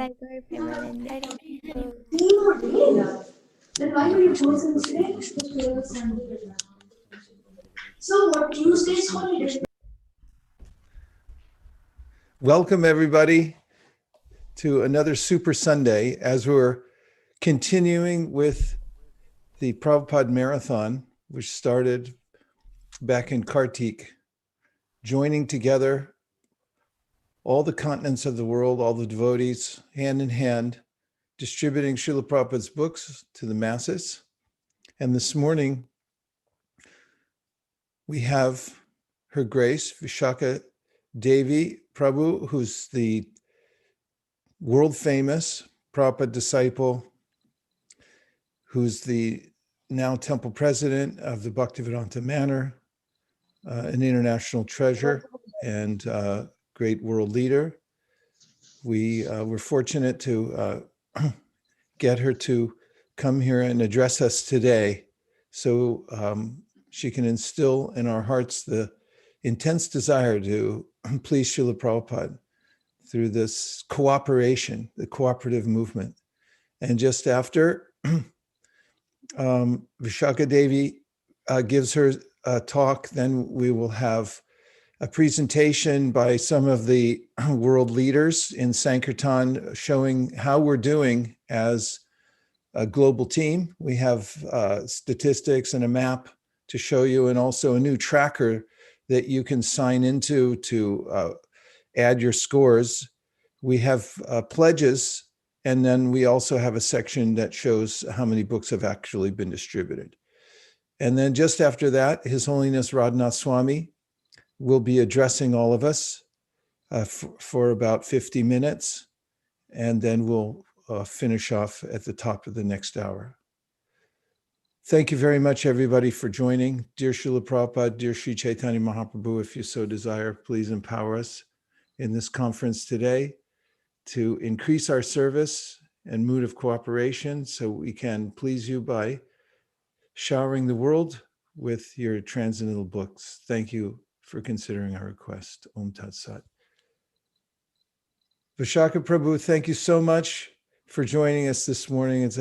Then why would you force him to stay? So what Tuesday's holiday? Welcome everybody to another Super Sunday as we're continuing with the Prabhupada Marathon, which started back in Kartik, joining together all the continents of the world, all the devotees, hand in hand, distributing Srila Prabhupada's books to the masses. And this morning, we have Her Grace, Visakha Devi Prabhu, who's the world famous Prabhupada disciple, who's the now temple president of the Bhaktivedanta Manor, an international treasure and great world leader. We were fortunate to get her to come here and address us today so she can instill in our hearts the intense desire to please Srila Prabhupada through this cooperation, the cooperative movement. And just after Visakha Devi gives her talk, then we will have a presentation by some of the world leaders in Sankirtan showing how we're doing as a global team. We have statistics and a map to show you, and also a new tracker that you can sign into to add your scores. We have pledges, and then we also have a section that shows how many books have actually been distributed. And then just after that, His Holiness Radhanath Swami will be addressing all of us for about 50 minutes, and then we'll finish off at the top of the next hour. Thank you very much, everybody, for joining. Dear Srila Prabhupada, dear Sri Chaitanya Mahaprabhu, if you so desire, please empower us in this conference today to increase our service and mood of cooperation so we can please you by showering the world with your transcendental books. Thank you for considering our request. Om Tat Sat. Visakha Prabhu, thank you so much for joining us this morning. It's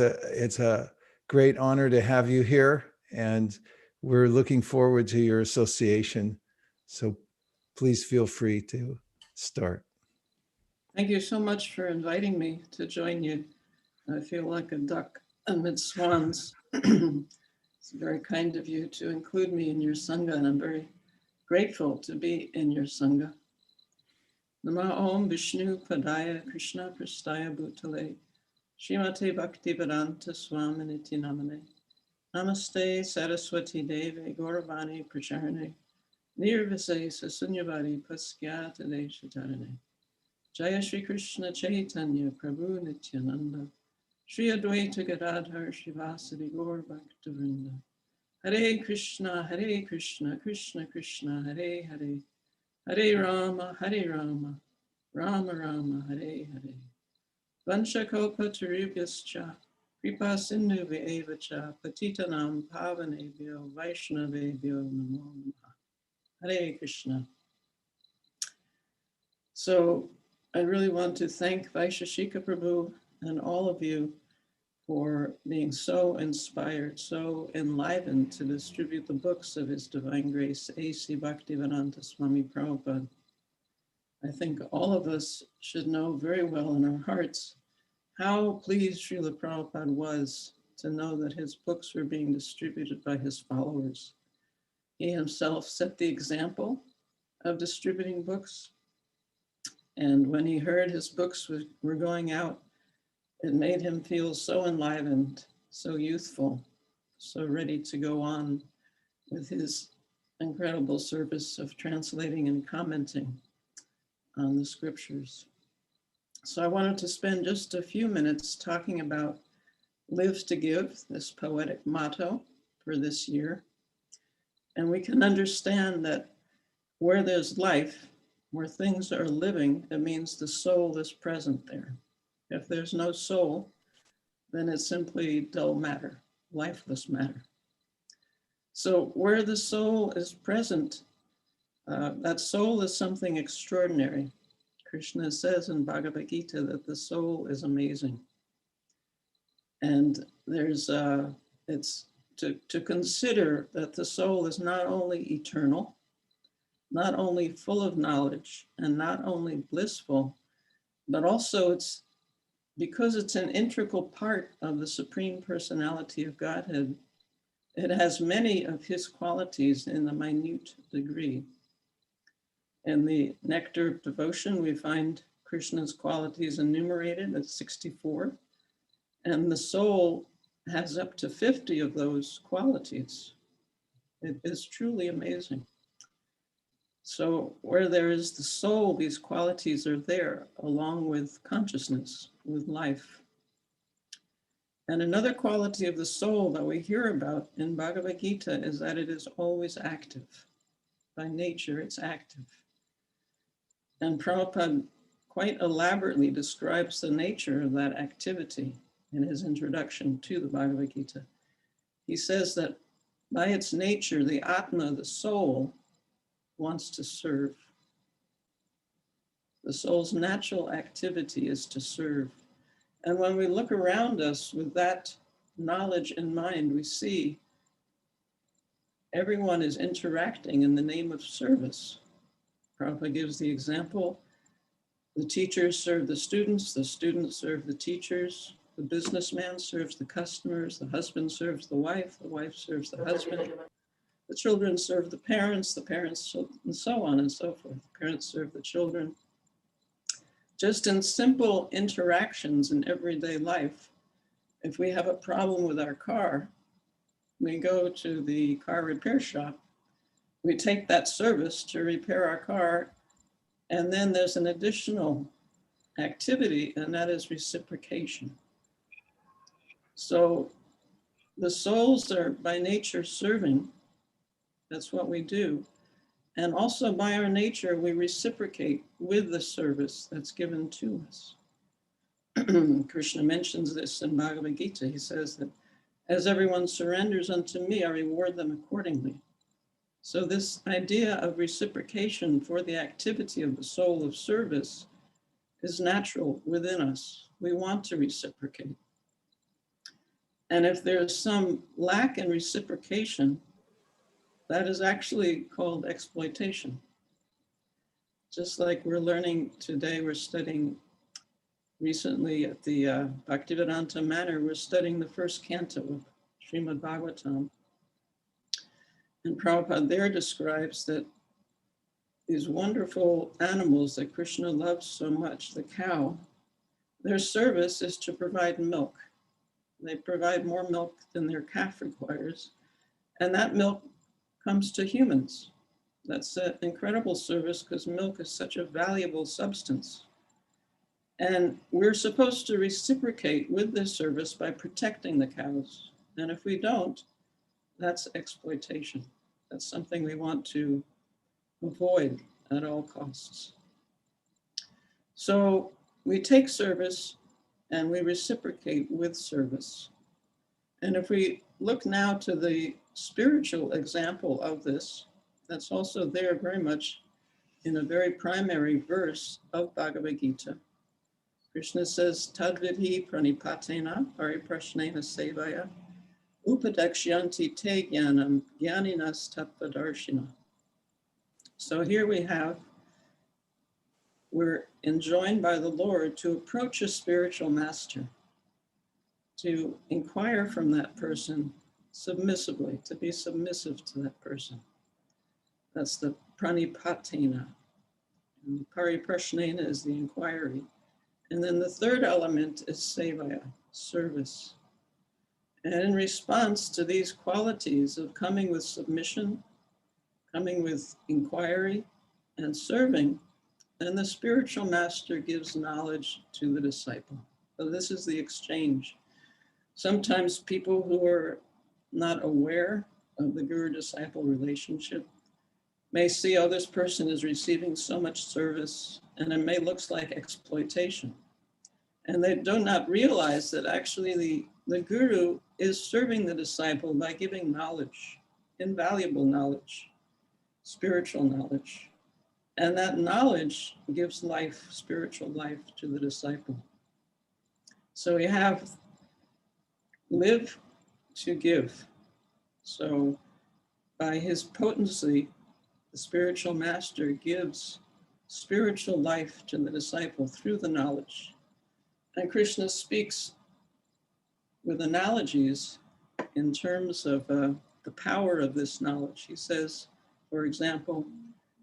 a great honor to have you here, and we're looking forward to your association. So please feel free to start. Thank you so much for inviting me to join you. I feel like a duck amid swans. It's very kind of you to include me in your Sangha, and I'm very grateful to be in your Sangha. Nama Om Vishnu Padaya Krishna Prastaya Bhutale Srimate Bhaktivedanta Swaminiti Namane Namaste Saraswati Devi Gauravani Pracharane Nirvisesa Sunyavadi Paskyata Deshatarane Jaya Shri Krishna Chaitanya Prabhu Nityananda Shri Advaita Gadadhar Shivasadi Gaur Bhaktivinoda Hare Krishna, Krishna Krishna, Hare Hare, Hare Rama, Rama Rama, Hare Hare. Vanchakopa Tarubhyascha, Kripa Sindhu V'evacha, Patitanam Pavanebhyo, Vaishnavebhyo Namo Namaha. Hare Krishna. So I really want to thank Vaisesika Prabhu and all of you for being so inspired, so enlivened to distribute the books of His Divine Grace, A.C. Bhaktivedanta Swami Prabhupada. I think all of us should know very well in our hearts how pleased Srila Prabhupada was to know that his books were being distributed by his followers. He himself set the example of distributing books. And when he heard his books were going out, it made him feel so enlivened, so youthful, so ready to go on with his incredible service of translating and commenting on the scriptures. So I wanted to spend just a few minutes talking about Live to Give, this poetic motto for this year. And we can understand that where there's life, where things are living, it means the soul is present there. If there's no soul, then it's simply dull matter, lifeless matter. So where the soul is present, that soul is something extraordinary. Krishna says in Bhagavad-Gita that the soul is amazing. And it's to consider that the soul is not only eternal, not only full of knowledge, and not only blissful, but also because it's an integral part of the Supreme Personality of Godhead. It has many of his qualities in a minute degree. In the Nectar of Devotion, we find Krishna's qualities enumerated at 64, and the soul has up to 50 of those qualities. It is truly amazing. So where there is the soul, these qualities are there, along with consciousness, with life. And another quality of the soul that we hear about in Bhagavad Gita is that it is always active. By nature, it's active. And Prabhupada quite elaborately describes the nature of that activity in his introduction to the Bhagavad Gita. He says that by its nature, the Atma, the soul, wants to serve. The soul's natural activity is to serve. And when we look around us with that knowledge in mind, we see everyone is interacting in the name of service. Prabhupada gives the example, the teachers serve the students serve the teachers, the businessman serves the customers, the husband serves the wife serves the husband, the children serve the parents, and so on and so forth. The parents serve the children. Just in simple interactions in everyday life, if we have a problem with our car, we go to the car repair shop, we take that service to repair our car, and then there's an additional activity, and that is reciprocation. So the souls are by nature serving. That's what we do. And also by our nature, we reciprocate with the service that's given to us. Krishna mentions this in Bhagavad Gita. He says that as everyone surrenders unto me, I reward them accordingly. So this idea of reciprocation for the activity of the soul of service is natural within us. We want to reciprocate. And if there's some lack in reciprocation, that is actually called exploitation. Just like we're learning today, we're studying recently at the Bhaktivedanta Manor, we're studying the first canto of Srimad Bhagavatam. And Prabhupada there describes that these wonderful animals that Krishna loves so much, the cow, their service is to provide milk. They provide more milk than their calf requires. And that milk comes to humans. That's an incredible service because milk is such a valuable substance. And we're supposed to reciprocate with this service by protecting the cows. And if we don't, that's exploitation. That's something we want to avoid at all costs. So we take service and we reciprocate with service. And if we look now to the spiritual example of this, that's also there very much in a very primary verse of Bhagavad Gita. Krishna says, Tadvidhi pranipatena pariprashnena sevaya upadaksyanti te jnanam jnaninas tattvadarshina. So here we're enjoined by the Lord to approach a spiritual master, to inquire from that person submissively, to be submissive to that person. That's the pranipatena. And pariprashnena is the inquiry. And then the third element is sevaya, service. And in response to these qualities of coming with submission, coming with inquiry, and serving, then the spiritual master gives knowledge to the disciple. So this is the exchange. Sometimes people who are not aware of the guru-disciple relationship may see, oh, this person is receiving so much service, and it may look like exploitation. And they do not realize that actually the guru is serving the disciple by giving knowledge, invaluable knowledge, spiritual knowledge. And that knowledge gives life, spiritual life, to the disciple. So we have live to give. So by his potency, the spiritual master gives spiritual life to the disciple through the knowledge. And Krishna speaks with analogies in terms of the power of this knowledge. He says, for example,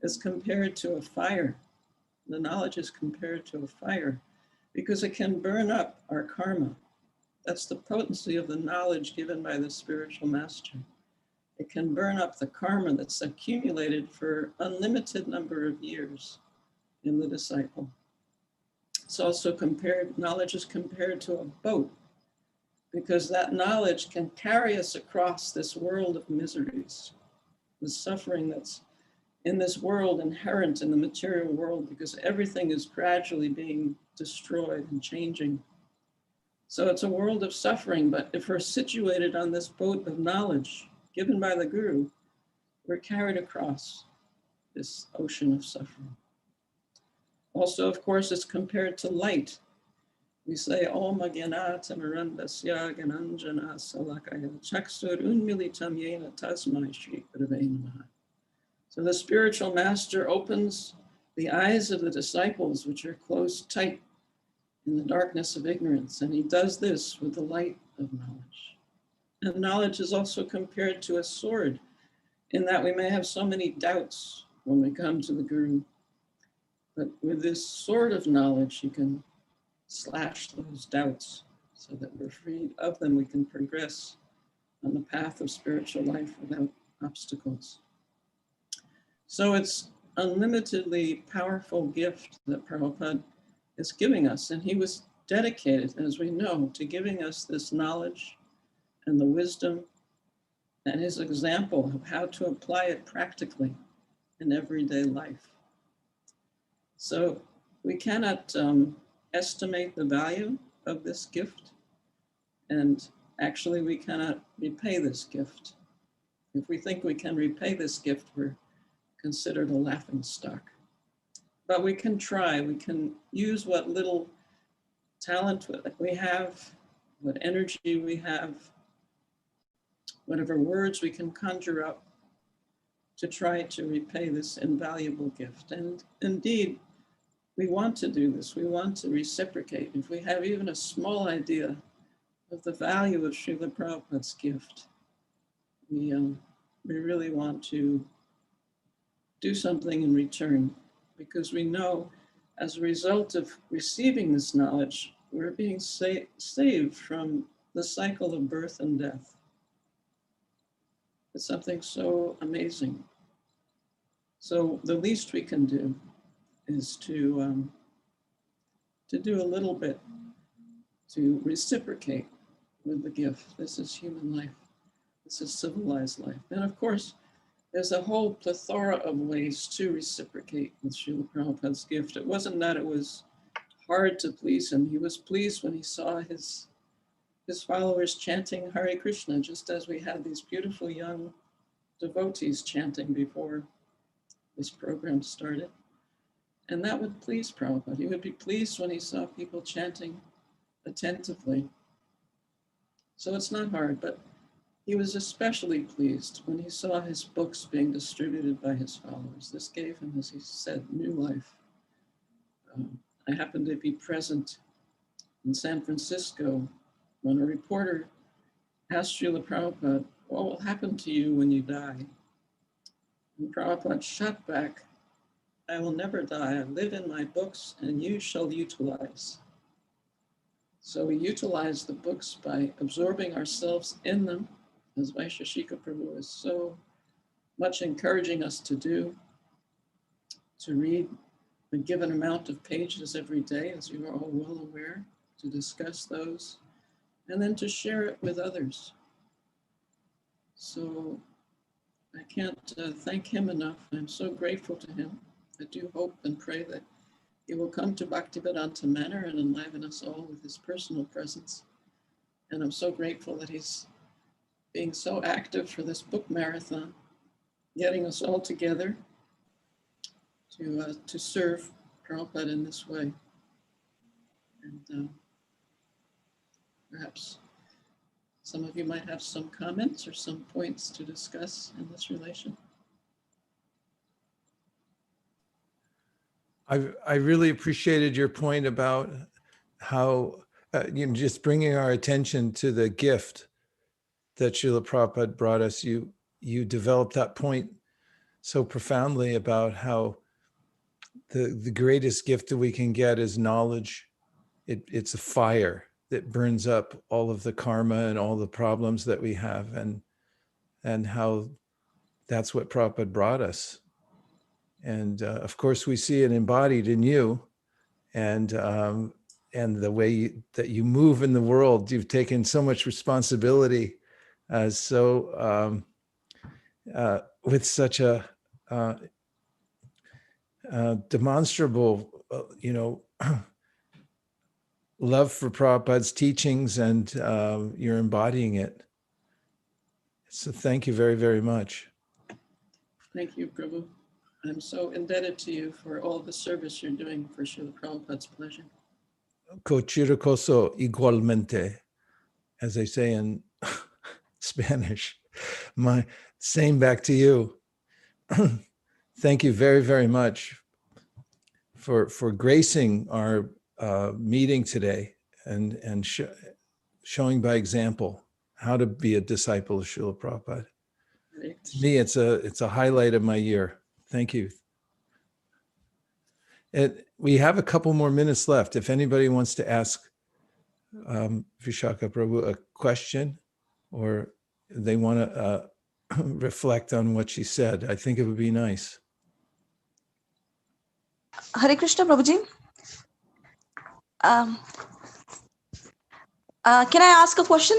is compared to a fire. The knowledge is compared to a fire because it can burn up our karma. That's the potency of the knowledge given by the spiritual master. It can burn up the karma that's accumulated for unlimited number of years in the disciple. It's also compared, knowledge is compared to a boat because that knowledge can carry us across this world of miseries, the suffering that's in this world inherent in the material world because everything is gradually being destroyed and changing. So it's a world of suffering, but if we're situated on this boat of knowledge given by the Guru, we're carried across this ocean of suffering. Also, of course, it's compared to light. We say, Om Agyana Tamarandasya Gananjana Salakaya Chaksur Unmilitam Yena Tasmai Shri Gurave Namaha. So the spiritual master opens the eyes of the disciples, which are closed tight in the darkness of ignorance. And he does this with the light of knowledge. And knowledge is also compared to a sword in that we may have so many doubts when we come to the Guru. But with this sword of knowledge, you can slash those doubts so that we're freed of them. We can progress on the path of spiritual life without obstacles. So it's unlimitedly powerful gift that Prabhupada is giving us. And he was dedicated, as we know, to giving us this knowledge and the wisdom and his example of how to apply it practically in everyday life. So we cannot estimate the value of this gift. And actually, we cannot repay this gift. If we think we can repay this gift, we're considered a laughing stock. But we can try. We can use what little talent we have, what energy we have, whatever words we can conjure up to try to repay this invaluable gift. And indeed, we want to do this. We want to reciprocate. If we have even a small idea of the value of Srila Prabhupada's gift, we really want to do something in return, because we know as a result of receiving this knowledge, we're being saved from the cycle of birth and death. It's something so amazing. So the least we can do is to do a little bit to reciprocate with the gift. This is human life. This is civilized life. And of course, there's a whole plethora of ways to reciprocate with Srila Prabhupada's gift. It wasn't that it was hard to please him. He was pleased when he saw his followers chanting Hare Krishna, just as we had these beautiful young devotees chanting before this program started. And that would please Prabhupada. He would be pleased when he saw people chanting attentively. So it's not hard, but he was especially pleased when he saw his books being distributed by his followers. This gave him, as he said, new life. I happened to be present in San Francisco when a reporter asked Srila Prabhupada, what will happen to you when you die? And Prabhupada shot back, I will never die. I live in my books and you shall utilize. So we utilize the books by absorbing ourselves in them, as Vaisesika Prabhu is so much encouraging us to do, to read a given amount of pages every day, as you are all well aware, to discuss those, and then to share it with others. So I can't thank him enough. I'm so grateful to him. I do hope and pray that he will come to Bhaktivedanta Manor and enliven us all with his personal presence. And I'm so grateful that he's being so active for this book marathon, getting us all together to serve Prabhupada in this way. And perhaps some of you might have some comments or some points to discuss in this relation. I really appreciated your point about how just bringing our attention to the gift that Srila Prabhupada brought us. You developed that point so profoundly about how the greatest gift that we can get is knowledge. It's a fire that burns up all of the karma and all the problems that we have, and how that's what Prabhupada brought us. And of course, we see it embodied in you, and the way that you move in the world. You've taken so much responsibility, with such a demonstrable, love for Prabhupada's teachings, and you're embodying it. So thank you very, very much. Thank you, Prabhu. I'm so indebted to you for all the service you're doing for Srila Prabhupada's pleasure. Cochiricoso igualmente, as they say in Spanish. Same back to you. Thank you very, very much for gracing our meeting today, and showing by example how to be a disciple of Srila Prabhupada. Great. To me, it's a highlight of my year. Thank you. We have a couple more minutes left. If anybody wants to ask Visakha Prabhu a question, or they want to reflect on what she said, I think it would be nice. Hare Krishna, Prabhuji. Can I ask a question?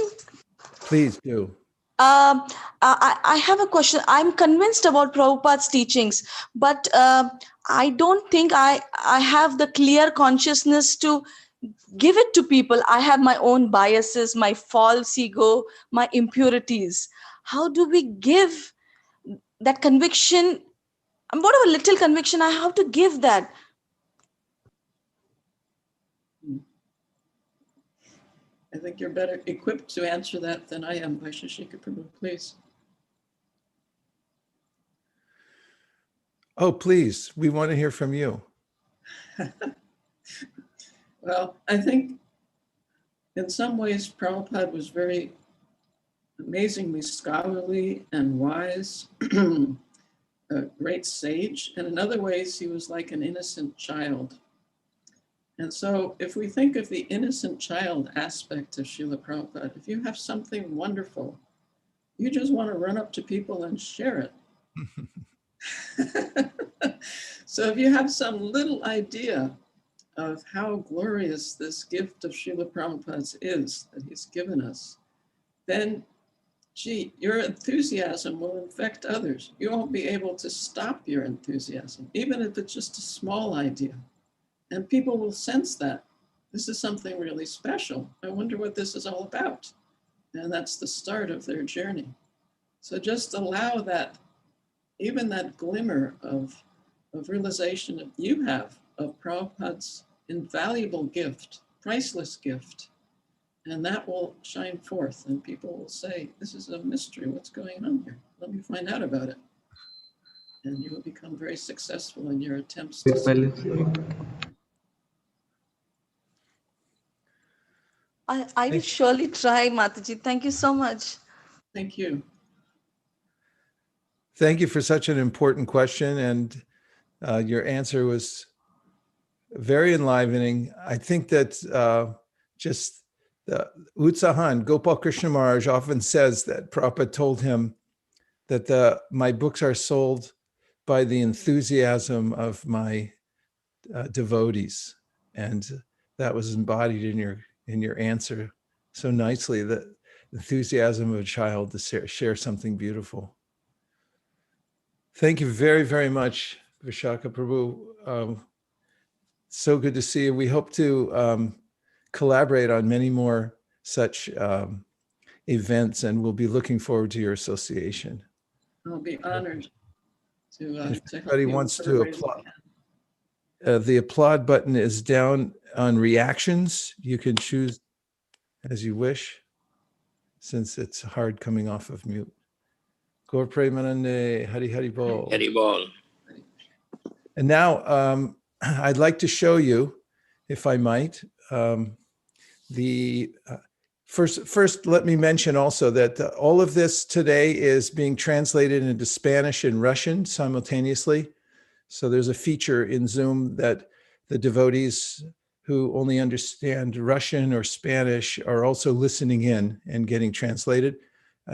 Please do. I have a question. I'm convinced about Prabhupada's teachings, but I don't think I have the clear consciousness to give it to people. I have my own biases, my false ego, my impurities. How do we give that conviction? And whatever little conviction I have to give that. I think you're better equipped to answer that than I am, Vaisesika Prabhu, please. Oh, please, we want to hear from you. Well, I think in some ways Prabhupada was very amazingly scholarly and wise, a great sage, and in other ways he was like an innocent child. And so if we think of the innocent child aspect of Srila Prabhupada, if you have something wonderful, you just want to run up to people and share it. So if you have some little idea of how glorious this gift of Srila Prabhupada's is that he's given us, then your enthusiasm will infect others. You won't be able to stop your enthusiasm, even if it's just a small idea. And people will sense that this is something really special. I wonder what this is all about. And that's the start of their journey. So just allow that, even that glimmer of realization that you have of Prabhupada's invaluable gift, priceless gift. And that will shine forth, and people will say, this is a mystery, what's going on here? Let me find out about it. And you will become very successful in your attempts to I will surely try, Mataji. Thank you so much. Thank you. Thank you for such an important question, and your answer was very enlivening. I think that just the Utsahan, Gopal Krishna Maharaj often says that Prabhupada told him that my books are sold by the enthusiasm of my devotees, and that was embodied in your answer so nicely, the enthusiasm of a child to share something beautiful. Thank you very, very much, Visakha Prabhu. So good to see you. We hope to collaborate on many more such events, and we'll be looking forward to your association. I'll be honored to If help anybody you wants whatever to ways apply, I can. the applaud button is down on reactions. You can choose as you wish, since it's hard coming off of mute. Gaur Premanande, Hari Hari Bol. Hari Bol. And now I'd like to show you, if I might, first let me mention also that all of this today is being translated into Spanish and Russian simultaneously. So there's a feature in Zoom that the devotees who only understand Russian or Spanish are also listening in and getting translated,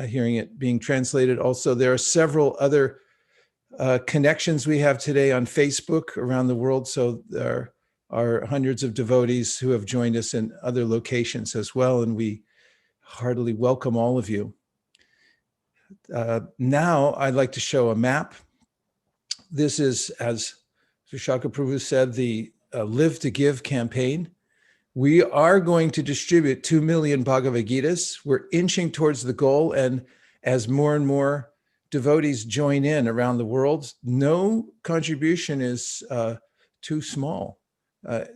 hearing it being translated. Also, there are several other connections we have today on Facebook around the world. So there are hundreds of devotees who have joined us in other locations as well, and we heartily welcome all of you. Now I'd like to show a map. This is, as Visakha Prabhu said, the Live to Give campaign. We are going to distribute 2 million Bhagavad-Gitas. We're inching towards the goal, and as more and more devotees join in around the world, no contribution is too small.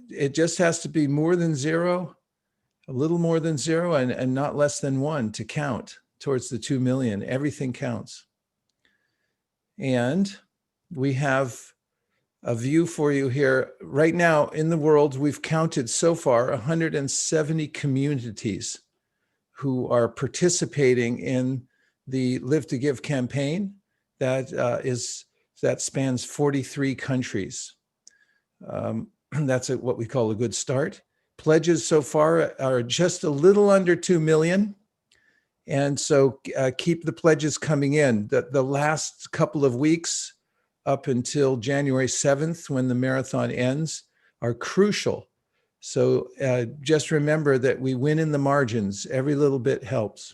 It just has to be more than zero, a little more than zero, and not less than one to count towards the 2 million. Everything counts. And we have a view for you here. Right now in the world, we've counted so far 170 communities who are participating in the Live to Give campaign that spans 43 countries. That's what we call a good start. Pledges so far are just a little under 2 million. And so keep the pledges coming in. The last couple of weeks up until January 7th, when the marathon ends, are crucial. So just remember that we win in the margins. Every little bit helps.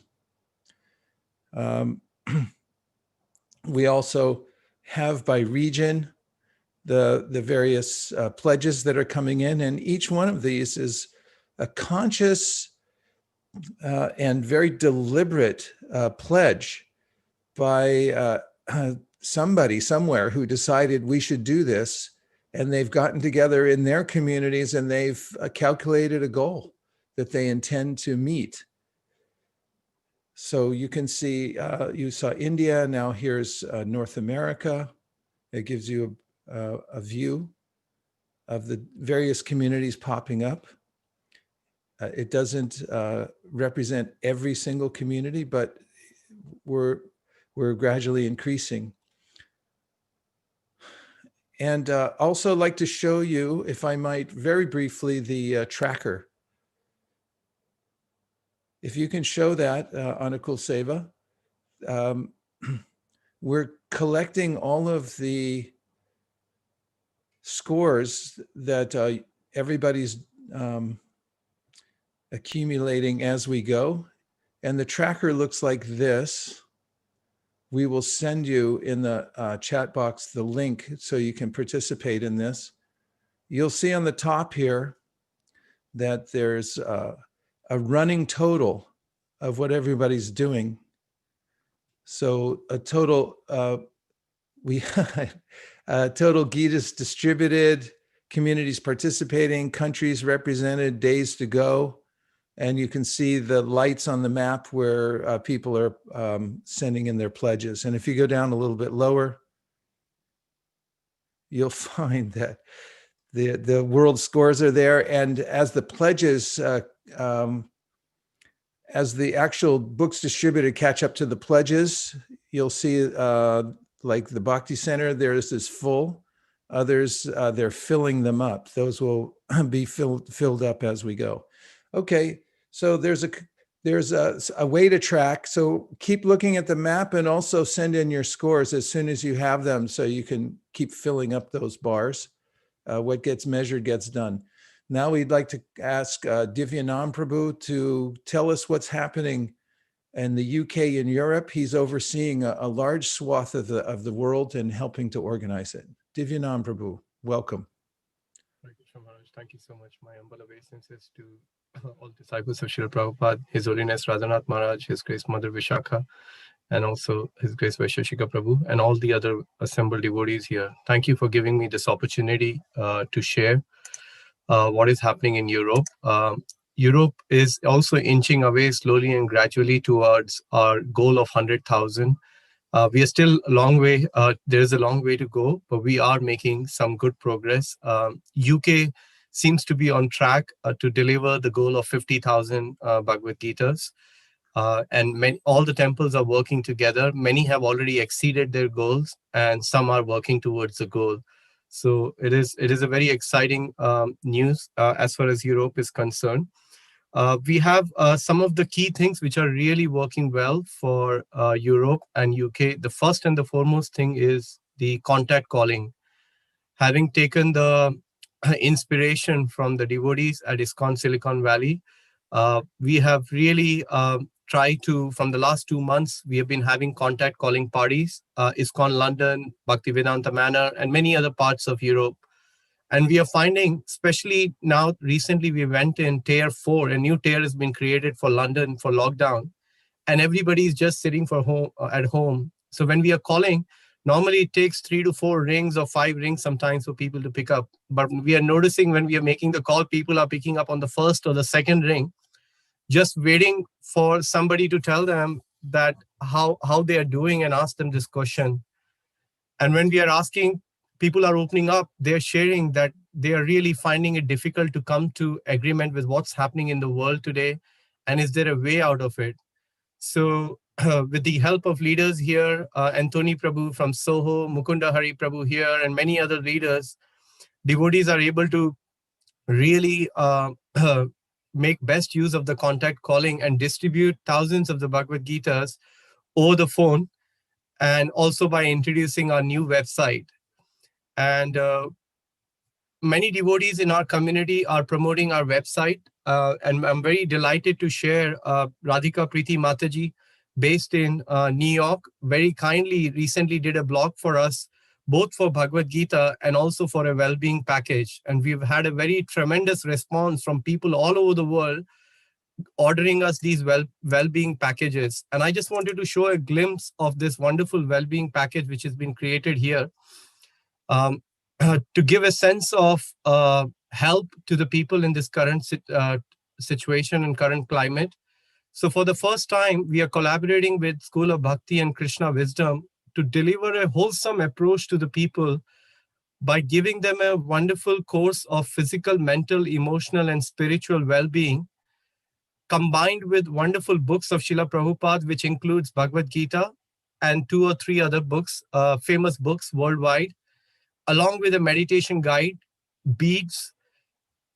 We also have by region the various pledges that are coming in, and each one of these is a conscious and very deliberate pledge by somebody somewhere who decided we should do this, and they've gotten together in their communities and they've calculated a goal that they intend to meet. So you can see, you saw India, now here's North America. It gives you a view of the various communities popping up. It doesn't represent every single community, but we're gradually increasing. And also like to show you, if I might, very briefly, the tracker. If you can show that, Anukul Seva, we're collecting all of the scores that everybody's accumulating as we go. And the tracker looks like this. We will send you in the chat box the link so you can participate in this. You'll see on the top here that there's a running total of what everybody's doing. So a total, total Gitas distributed, communities participating, countries represented, days to go. And you can see the lights on the map where people are sending in their pledges. And if you go down a little bit lower, you'll find that the world scores are there. And as the pledges, as the actual books distributed catch up to the pledges, you'll see like the Bhakti Center, there's this full. Others, they're filling them up. Those will be filled up as we go. Okay, so there's a way to track. So keep looking at the map and also send in your scores as soon as you have them so you can keep filling up those bars. What gets measured gets done. Now we'd like to ask Divyanam Prabhu to tell us what's happening in the UK and Europe. He's overseeing a large swath of the world and helping to organize it. Divyanam Prabhu, welcome. Thank you so much. My humble obeisances to all disciples of Srila Prabhupada, His Holiness Radhanath Maharaj, His Grace Mother Visakha, and also His Grace Vaisesika Prabhu, and all the other assembled devotees here. Thank you for giving me this opportunity to share what is happening in Europe. Europe is also inching away slowly and gradually towards our goal of 100,000. We are still a long way. There is a long way to go, but we are making some good progress. UK seems to be on track to deliver the goal of 50,000 Bhagavad-Gitas. And all the temples are working together. Many have already exceeded their goals, and some are working towards the goal. So it is a very exciting news as far as Europe is concerned. We have some of the key things which are really working well for Europe and UK. The first and the foremost thing is the contact calling. Having taken the inspiration from the devotees at ISKCON Silicon Valley, we have really tried to, from the last 2 months, we have been having contact calling parties, ISKCON London, Bhaktivedanta Manor, and many other parts of Europe. And we are finding, especially now, recently we went in tier 4, a new tier has been created for London for lockdown, and everybody is just sitting at home. So when we are calling, normally it takes 3 to 4 rings or 5 rings sometimes for people to pick up. But we are noticing when we are making the call, people are picking up on the first or the second ring, just waiting for somebody to tell them that how they are doing and ask them this question. And when we are asking, people are opening up, they're sharing that they are really finding it difficult to come to agreement with what's happening in the world today, and is there a way out of it? So with the help of leaders here, Anthony Prabhu from Soho, Mukunda Hari Prabhu here, and many other leaders, devotees are able to really make best use of the contact calling and distribute thousands of the Bhagavad Gitas over the phone, and also by introducing our new website. And many devotees in our community are promoting our website. And I'm very delighted to share Radhika Preeti Mataji, based in New York, very kindly recently did a blog for us, both for Bhagavad Gita and also for a well-being package. And we've had a very tremendous response from people all over the world ordering us these well-being packages. And I just wanted to show a glimpse of this wonderful well-being package which has been created here. To give a sense of help to the people in this current situation and current climate. So for the first time, we are collaborating with School of Bhakti and Krishna Wisdom to deliver a wholesome approach to the people by giving them a wonderful course of physical, mental, emotional, and spiritual well-being, combined with wonderful books of Srila Prabhupada, which includes Bhagavad Gita and 2 or 3 other books, famous books worldwide, along with a meditation guide, beads,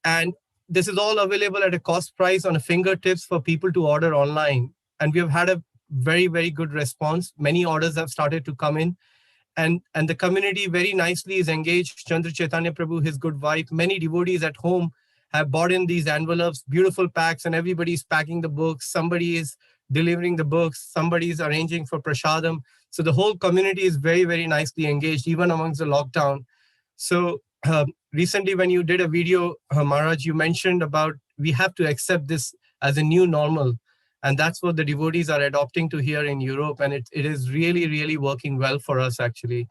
and this is all available at a cost price on a fingertips for people to order online. And we have had a very, very good response. Many orders have started to come in, and the community very nicely is engaged. Chandra Chaitanya Prabhu, his good wife, many devotees at home have bought in these envelopes, beautiful packs, and everybody's packing the books. Somebody is delivering the books. Somebody is arranging for prasadam. So the whole community is very, very nicely engaged, even amongst the lockdown. So recently when you did a video, Maharaj, you mentioned about we have to accept this as a new normal. And that's what the devotees are adopting to here in Europe. And it is really, really working well for us, actually.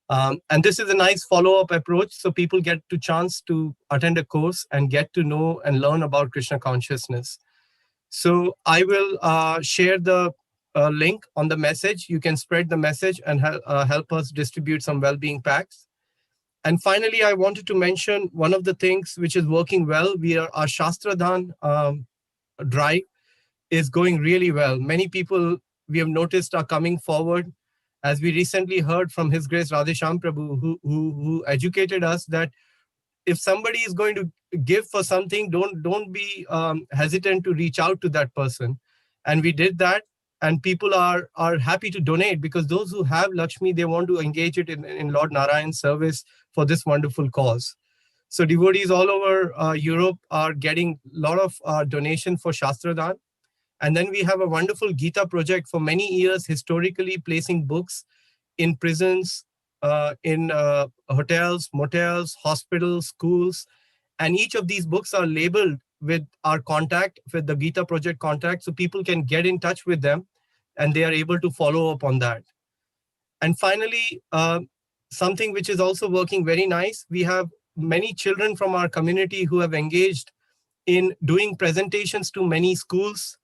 And this is a nice follow-up approach. So people get to chance to attend a course and get to know and learn about Krishna consciousness. So I will share the link on the message. You can spread the message and help us distribute some well-being packs. And finally, I wanted to mention one of the things which is working well. Our Shastradhan drive is going really well. Many people we have noticed are coming forward, as we recently heard from His Grace Radhesham Prabhu, who educated us that if somebody is going to give for something, don't be hesitant to reach out to that person. And we did that, and people are happy to donate, because those who have Lakshmi, they want to engage it in Lord Narayan's service for this wonderful cause. So devotees all over Europe are getting a lot of donation for Shastradhan. And then we have a wonderful Gita project for many years, historically placing books in prisons, in hotels, motels, hospitals, schools. And each of these books are labeled with our contact, with the Gita project contact, so people can get in touch with them and they are able to follow up on that. And finally, something which is also working very nice, we have many children from our community who have engaged in doing presentations to many schools,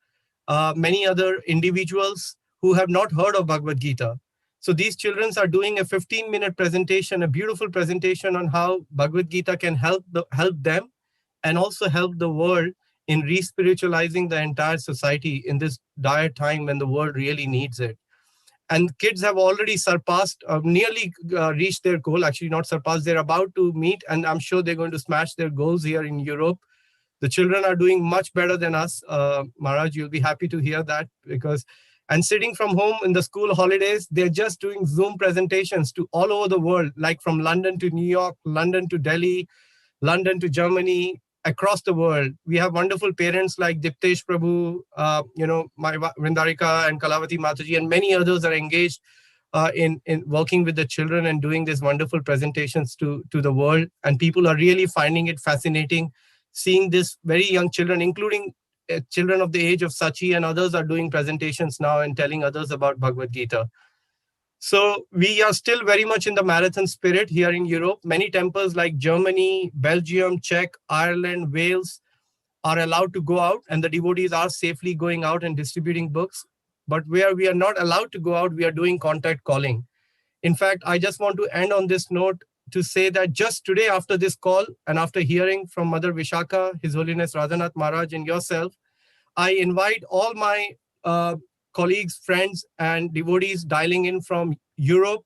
many other individuals who have not heard of Bhagavad-Gita. So these children are doing a 15-minute presentation, a beautiful presentation on how Bhagavad-Gita can help them and also help the world in re-spiritualizing the entire society in this dire time when the world really needs it. And kids have already surpassed, nearly reached their goal, actually not surpassed, they're about to meet, and I'm sure they're going to smash their goals here in Europe. The children are doing much better than us. Maharaj, you'll be happy to hear that, and sitting from home in the school holidays, they're just doing Zoom presentations to all over the world, like from London to New York, London to Delhi, London to Germany, across the world. We have wonderful parents like Diptesh Prabhu, my Vrindarika and Kalavati Mataji, and many others are engaged in working with the children and doing these wonderful presentations to the world. And people are really finding it fascinating, seeing this very young children, including children of the age of Sachi and others, are doing presentations now and telling others about Bhagavad Gita. So we are still very much in the marathon spirit here in Europe. Many temples like Germany, Belgium, Czech, Ireland, Wales are allowed to go out, and the devotees are safely going out and distributing books. But where we are not allowed to go out, we are doing contact calling. In fact, I just want to end on this note to say that just today after this call and after hearing from Mother Visakha, His Holiness Radhanath Maharaj and yourself, I invite all my colleagues, friends, and devotees dialing in from Europe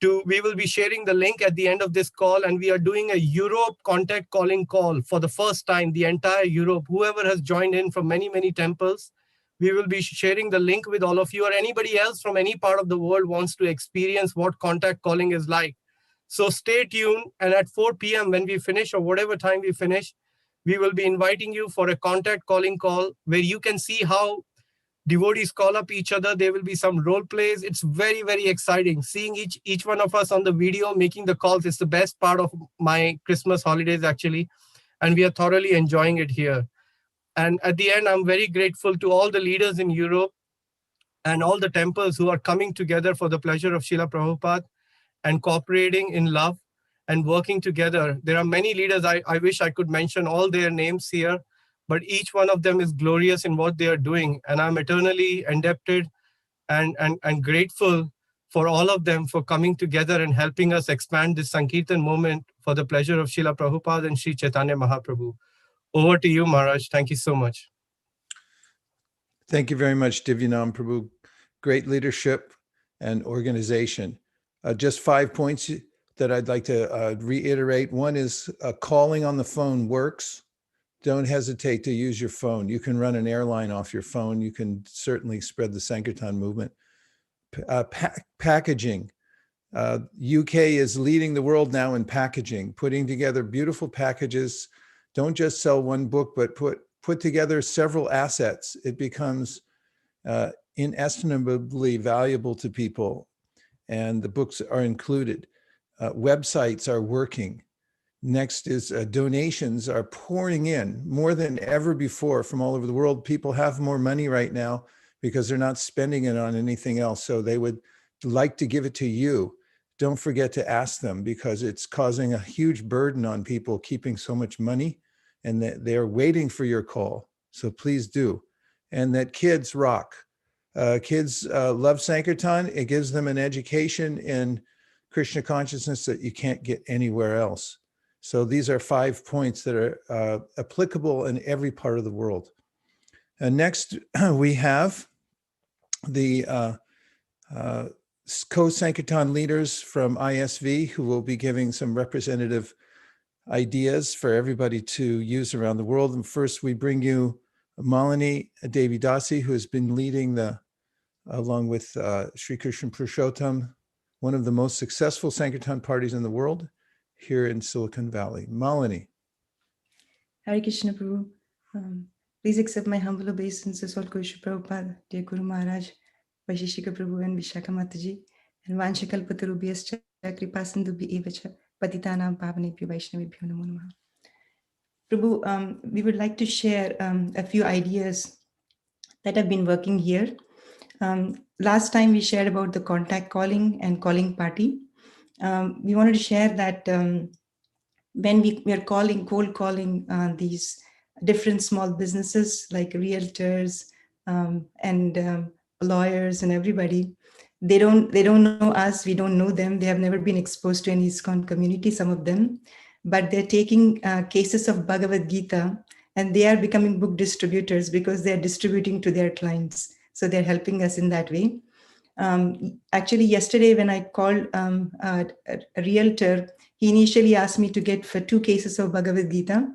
we will be sharing the link at the end of this call, and we are doing a Europe contact calling call for the first time, the entire Europe. Whoever has joined in from many, many temples, we will be sharing the link with all of you, or anybody else from any part of the world wants to experience what contact calling is like. So stay tuned, and at 4 p.m. when we finish, or whatever time we finish, we will be inviting you for a contact calling call where you can see how devotees call up each other. There will be some role plays. It's very, very exciting. Seeing each one of us on the video making the calls is the best part of my Christmas holidays, actually. And we are thoroughly enjoying it here. And at the end, I'm very grateful to all the leaders in Europe and all the temples who are coming together for the pleasure of Srila Prabhupada and cooperating in love and working together. There are many leaders. I wish I could mention all their names here, but each one of them is glorious in what they are doing. And I'm eternally indebted and grateful for all of them for coming together and helping us expand this Sankirtan movement for the pleasure of Srila Prabhupada and Sri Chaitanya Mahaprabhu. Over to you, Maharaj. Thank you so much. Thank you very much, Divyanam Prabhu. Great leadership and organization. Just 5 points that I'd like to reiterate. One is calling on the phone works. Don't hesitate to use your phone. You can run an airline off your phone. You can certainly spread the Sankirtan movement. Packaging. UK is leading the world now in packaging, putting together beautiful packages. Don't just sell one book, but put together several assets. It becomes inestimably valuable to people, and the books are included. Websites are working. Next is donations are pouring in more than ever before from all over the world. People have more money right now because they're not spending it on anything else. So they would like to give it to you. Don't forget to ask them, because it's causing a huge burden on people keeping so much money, and that they're waiting for your call. So please do. And that kids rock. Kids love Sankirtan. It gives them an education in Krishna consciousness that you can't get anywhere else. So these are 5 points that are applicable in every part of the world. And next, we have the co-Sankirtan leaders from ISV who will be giving some representative ideas for everybody to use around the world. And first, we bring you Malini Devi Dasi, who has been leading along with Sri Krishna Purushottam, one of the most successful Sankirtan parties in the world here in Silicon Valley. Malini. Hare Krishna Prabhu. Please accept my humble obeisances, all Krishna Prabhupada, dear Guru Maharaj, Vaisesika Prabhu and Visakha Mataji, and Vanchakalpatarubhyascha Kripasindubhya evacha Patitanam Pavanebhyo Vaishnavebhyo Namo Namaha. Prabhu, we would like to share a few ideas that have been working here. Last time we shared about the contact calling and calling party. We wanted to share that when we are cold calling these different small businesses like realtors and lawyers and everybody, they don't know us, we don't know them, they have never been exposed to any ISKCON community, some of them, but they're taking cases of Bhagavad-Gita and they are becoming book distributors because they're distributing to their clients. So they're helping us in that way. Actually, yesterday when I called a realtor, he initially asked me to get for 2 cases of Bhagavad-Gita.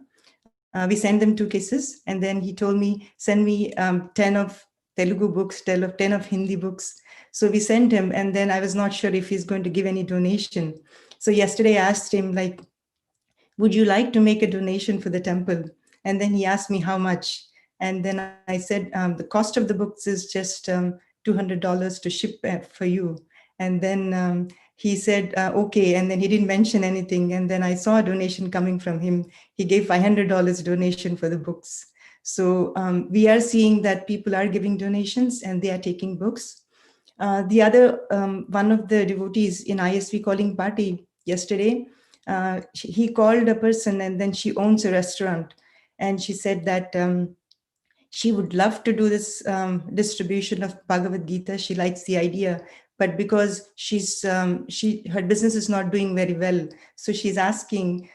We sent them 2 cases, and then he told me, send me 10 of Telugu books, 10 of Hindi books. So we sent him, and then I was not sure if he's going to give any donation. So yesterday I asked him, like, would you like to make a donation for the temple? And then he asked me how much. And then I said, the cost of the books is just $200 to ship for you. And then he said, okay. And then he didn't mention anything. And then I saw a donation coming from him. He gave $500 donation for the books. So we are seeing that people are giving donations and they are taking books. The other, one of the devotees in ISV calling party yesterday, he called a person and then she owns a restaurant. And she said that she would love to do this distribution of Bhagavad Gita. She likes the idea, but because her business is not doing very well. So she's asking,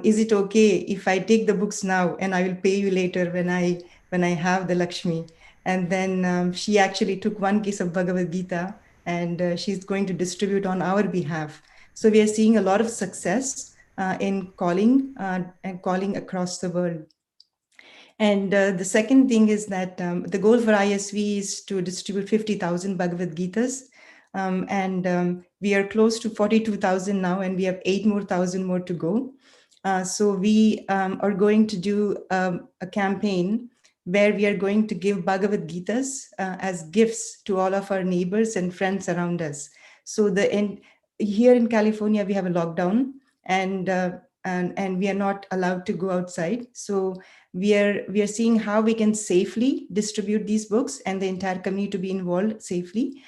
is it okay if I take the books now and I will pay you later when I have the Lakshmi? And then she actually took 1 case of Bhagavad Gita and she's going to distribute on our behalf. So we are seeing a lot of success in calling and calling across the world. And the second thing is that the goal for ISV is to distribute 50,000 Bhagavad Gitas. We are close to 42,000 now, and we have 8,000 more to go. So we are going to do a campaign where we are going to give Bhagavad Gitas as gifts to all of our neighbors and friends around us. So here in California, we have a lockdown and we are not allowed to go outside. So we are seeing how we can safely distribute these books and the entire community to be involved safely.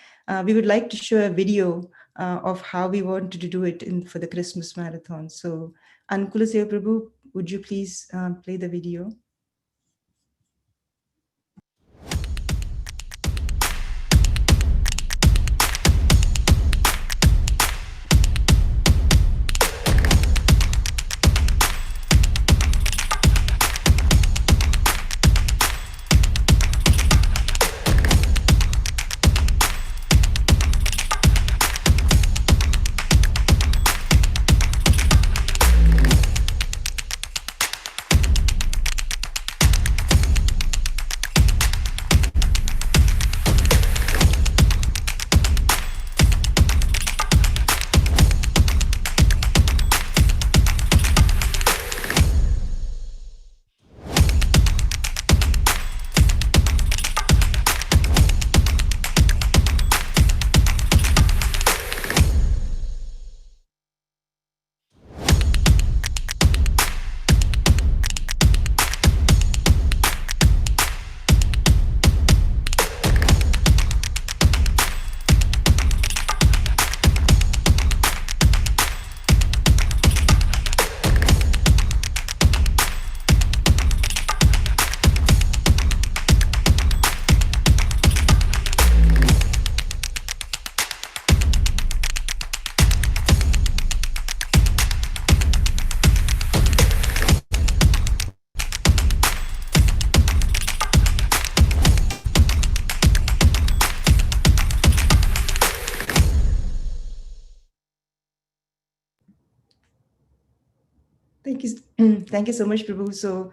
We would like to show a video of how we wanted to do it for the Christmas marathon. So Anukula Seva Prabhu, would you please play the video? Thank you so much, Prabhu. So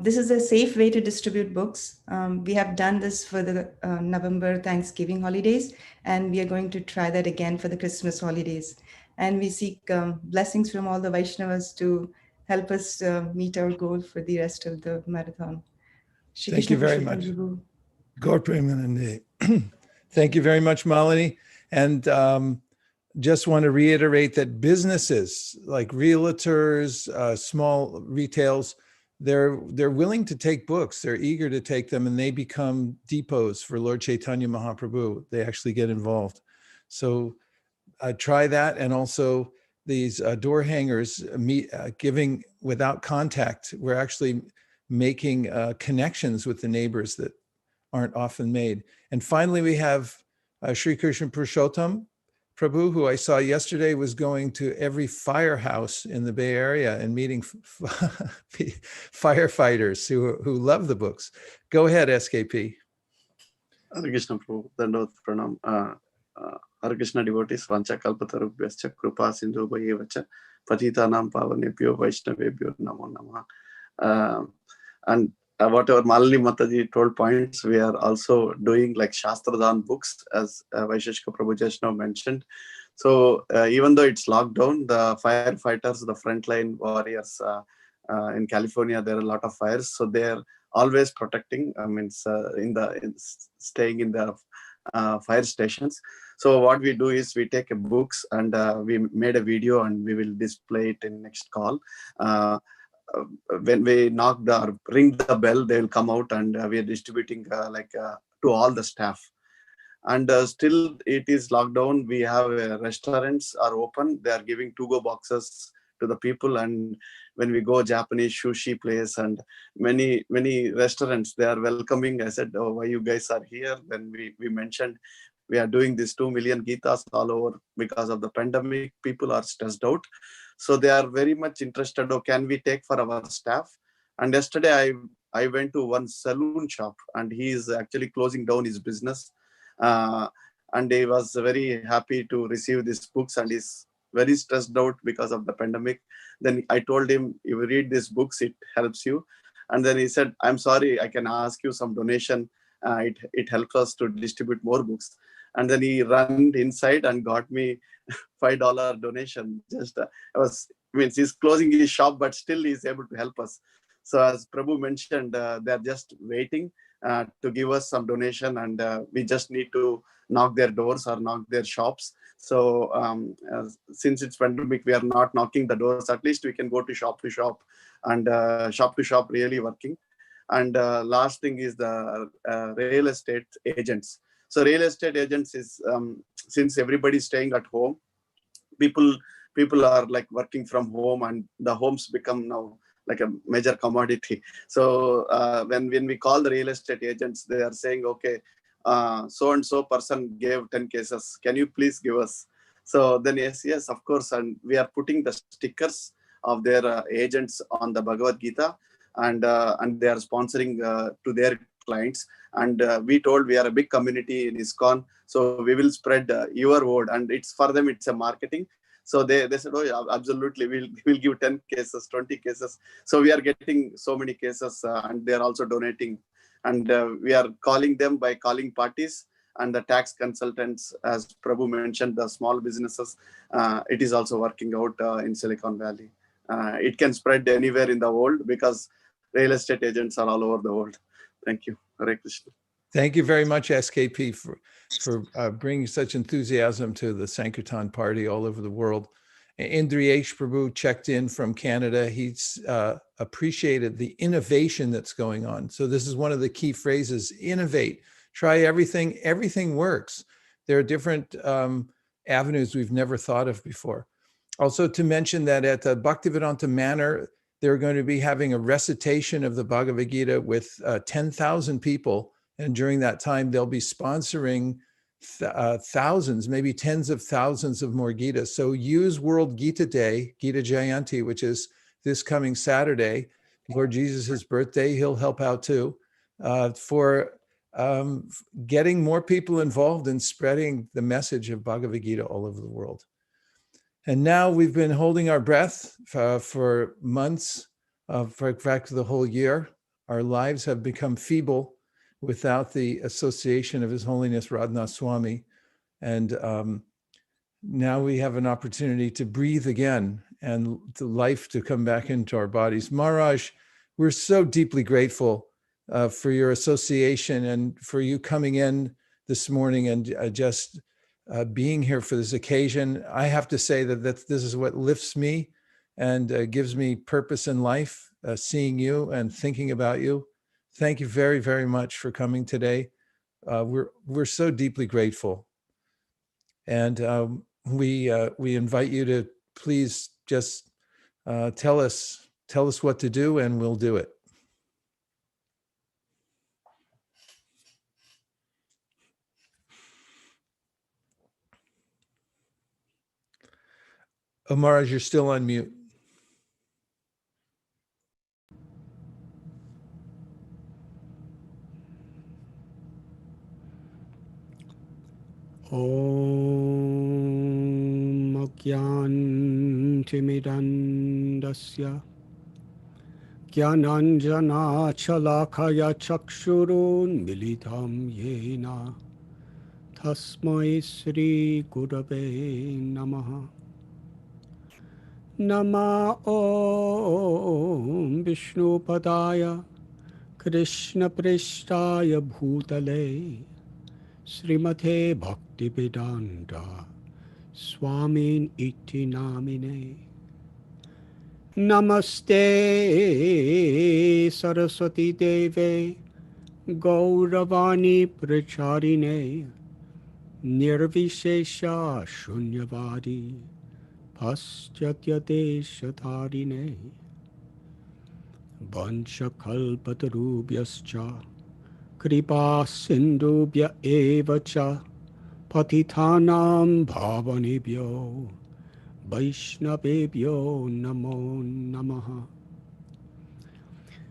this is a safe way to distribute books. We have done this for the November Thanksgiving holidays, and we are going to try that again for the Christmas holidays. And we seek blessings from all the Vaishnavas to help us meet our goal for the rest of the marathon. Thank you very much. Gaur Premanande. Thank you very much, Malini. And just want to reiterate that businesses like realtors, small retails, they're willing to take books. They're eager to take them, and they become depots for Lord Chaitanya Mahaprabhu. They actually get involved. So try that. And also these door hangers, giving without contact. We're actually making connections with the neighbors that aren't often made. And finally, we have Sri Krishna Purushottam Prabhu, who I saw yesterday, was going to every firehouse in the Bay Area and meeting firefighters who love the books. Go ahead, SKP. Hare Krishna Prabhu, Dandavat Pranam. Hare Krishna devotees, Vancha Kalpatarubhyascha, Krupa Sindhu Bhayevacha, Patitanam Pavanebhyo Vaishnavebhyo Namo Namah. And whatever Malini Mataji told points, we are also doing like Shastradhan books, as Vaisesika Prabhu just now mentioned. So even though it's locked down, the firefighters, the frontline warriors in California, there are a lot of fires. So they're always protecting, staying in the fire stations. So what we do is we take books and we made a video and we will display it in next call. When we ring the bell, they will come out, and we are distributing to all the staff. And still it is locked down. We have restaurants are open. They are giving to-go boxes to the people. And when we go Japanese sushi place and many restaurants, they are welcoming. I said, oh, why you guys are here? Then we mentioned we are doing this 2 million Gitas all over because of the pandemic. People are stressed out. So they are very much interested. Oh, can we take for our staff? And yesterday I went to one saloon shop, and he is actually closing down his business. And he was very happy to receive these books, and is very stressed out because of the pandemic. Then I told him, if you read these books, it helps you. And then he said, I'm sorry, I can ask you some donation. It helps us to distribute more books. And then he ran inside and got me $5 donation. He's closing his shop, but still he's able to help us. So as Prabhu mentioned, they're just waiting to give us some donation, and we just need to knock their doors or knock their shops. So since it's pandemic, we are not knocking the doors. At least we can go to shop, and shop to shop really working. And last thing is the real estate agents. So real estate agents is, since everybody's staying at home, people are like working from home, and the homes become now like a major commodity. So when we call the real estate agents, they are saying, okay, so-and-so person gave 10 cases. Can you please give us? So then yes, of course. And we are putting the stickers of their agents on the Bhagavad-Gita, and they are sponsoring to their clients. And we told we are a big community in ISKCON, so we will spread your word. And it's for them, it's a marketing. So they said, oh yeah, absolutely, we'll give 10 cases, 20 cases. So we are getting so many cases, and they are also donating. And we are calling them by calling parties and the tax consultants, as Prabhu mentioned, the small businesses. It is also working out in Silicon Valley. It can spread anywhere in the world because real estate agents are all over the world. Thank you. Hare Krishna. Thank you very much, SKP, for bringing such enthusiasm to the Sankirtan party all over the world. Indriyesh Prabhu checked in from Canada. He's appreciated the innovation that's going on. So this is one of the key phrases: innovate, try everything. Everything works. There are different avenues we've never thought of before. Also to mention that at the Bhaktivedanta Manor, they're going to be having a recitation of the Bhagavad Gita with 10,000 people. And during that time, they'll be sponsoring thousands, maybe tens of thousands of more Gitas. So use World Gita Day, Gita Jayanti, which is this coming Saturday, Lord Jesus' birthday. He'll help out too, for getting more people involved in spreading the message of Bhagavad Gita all over the world. And now we've been holding our breath for months, for in fact, the whole year. Our lives have become feeble without the association of His Holiness Radhanath Swami. And now we have an opportunity to breathe again and the life to come back into our bodies. Maharaj, we're so deeply grateful for your association and for you coming in this morning and just being here for this occasion. I have to say that this is what lifts me and gives me purpose in life. seeing you and thinking about you. Thank you very, very much for coming today. We're so deeply grateful. And we invite you to please just tell us what to do, and we'll do it. Oh, Maharaj, you're still on mute. Om Agyantimidandasya Gyananjana Chalakaya Chakshurun Militam Yena Tasmai Sri Gurave Namaha. Nama Om Vishnu Padaya Krishna Prishtaya Bhutale Srimate Bhaktivedanta Swamin iti namine. Namaste Saraswati Deve Gauravani Pracharine Nirvishesha Shunyavadi Paschatya Deshatarine Vanchakalpatarubhyascha Kripa Sindhubhya Evacha Patitanam Bhavanebhyo Vaishnavebhyo Namo Namaha.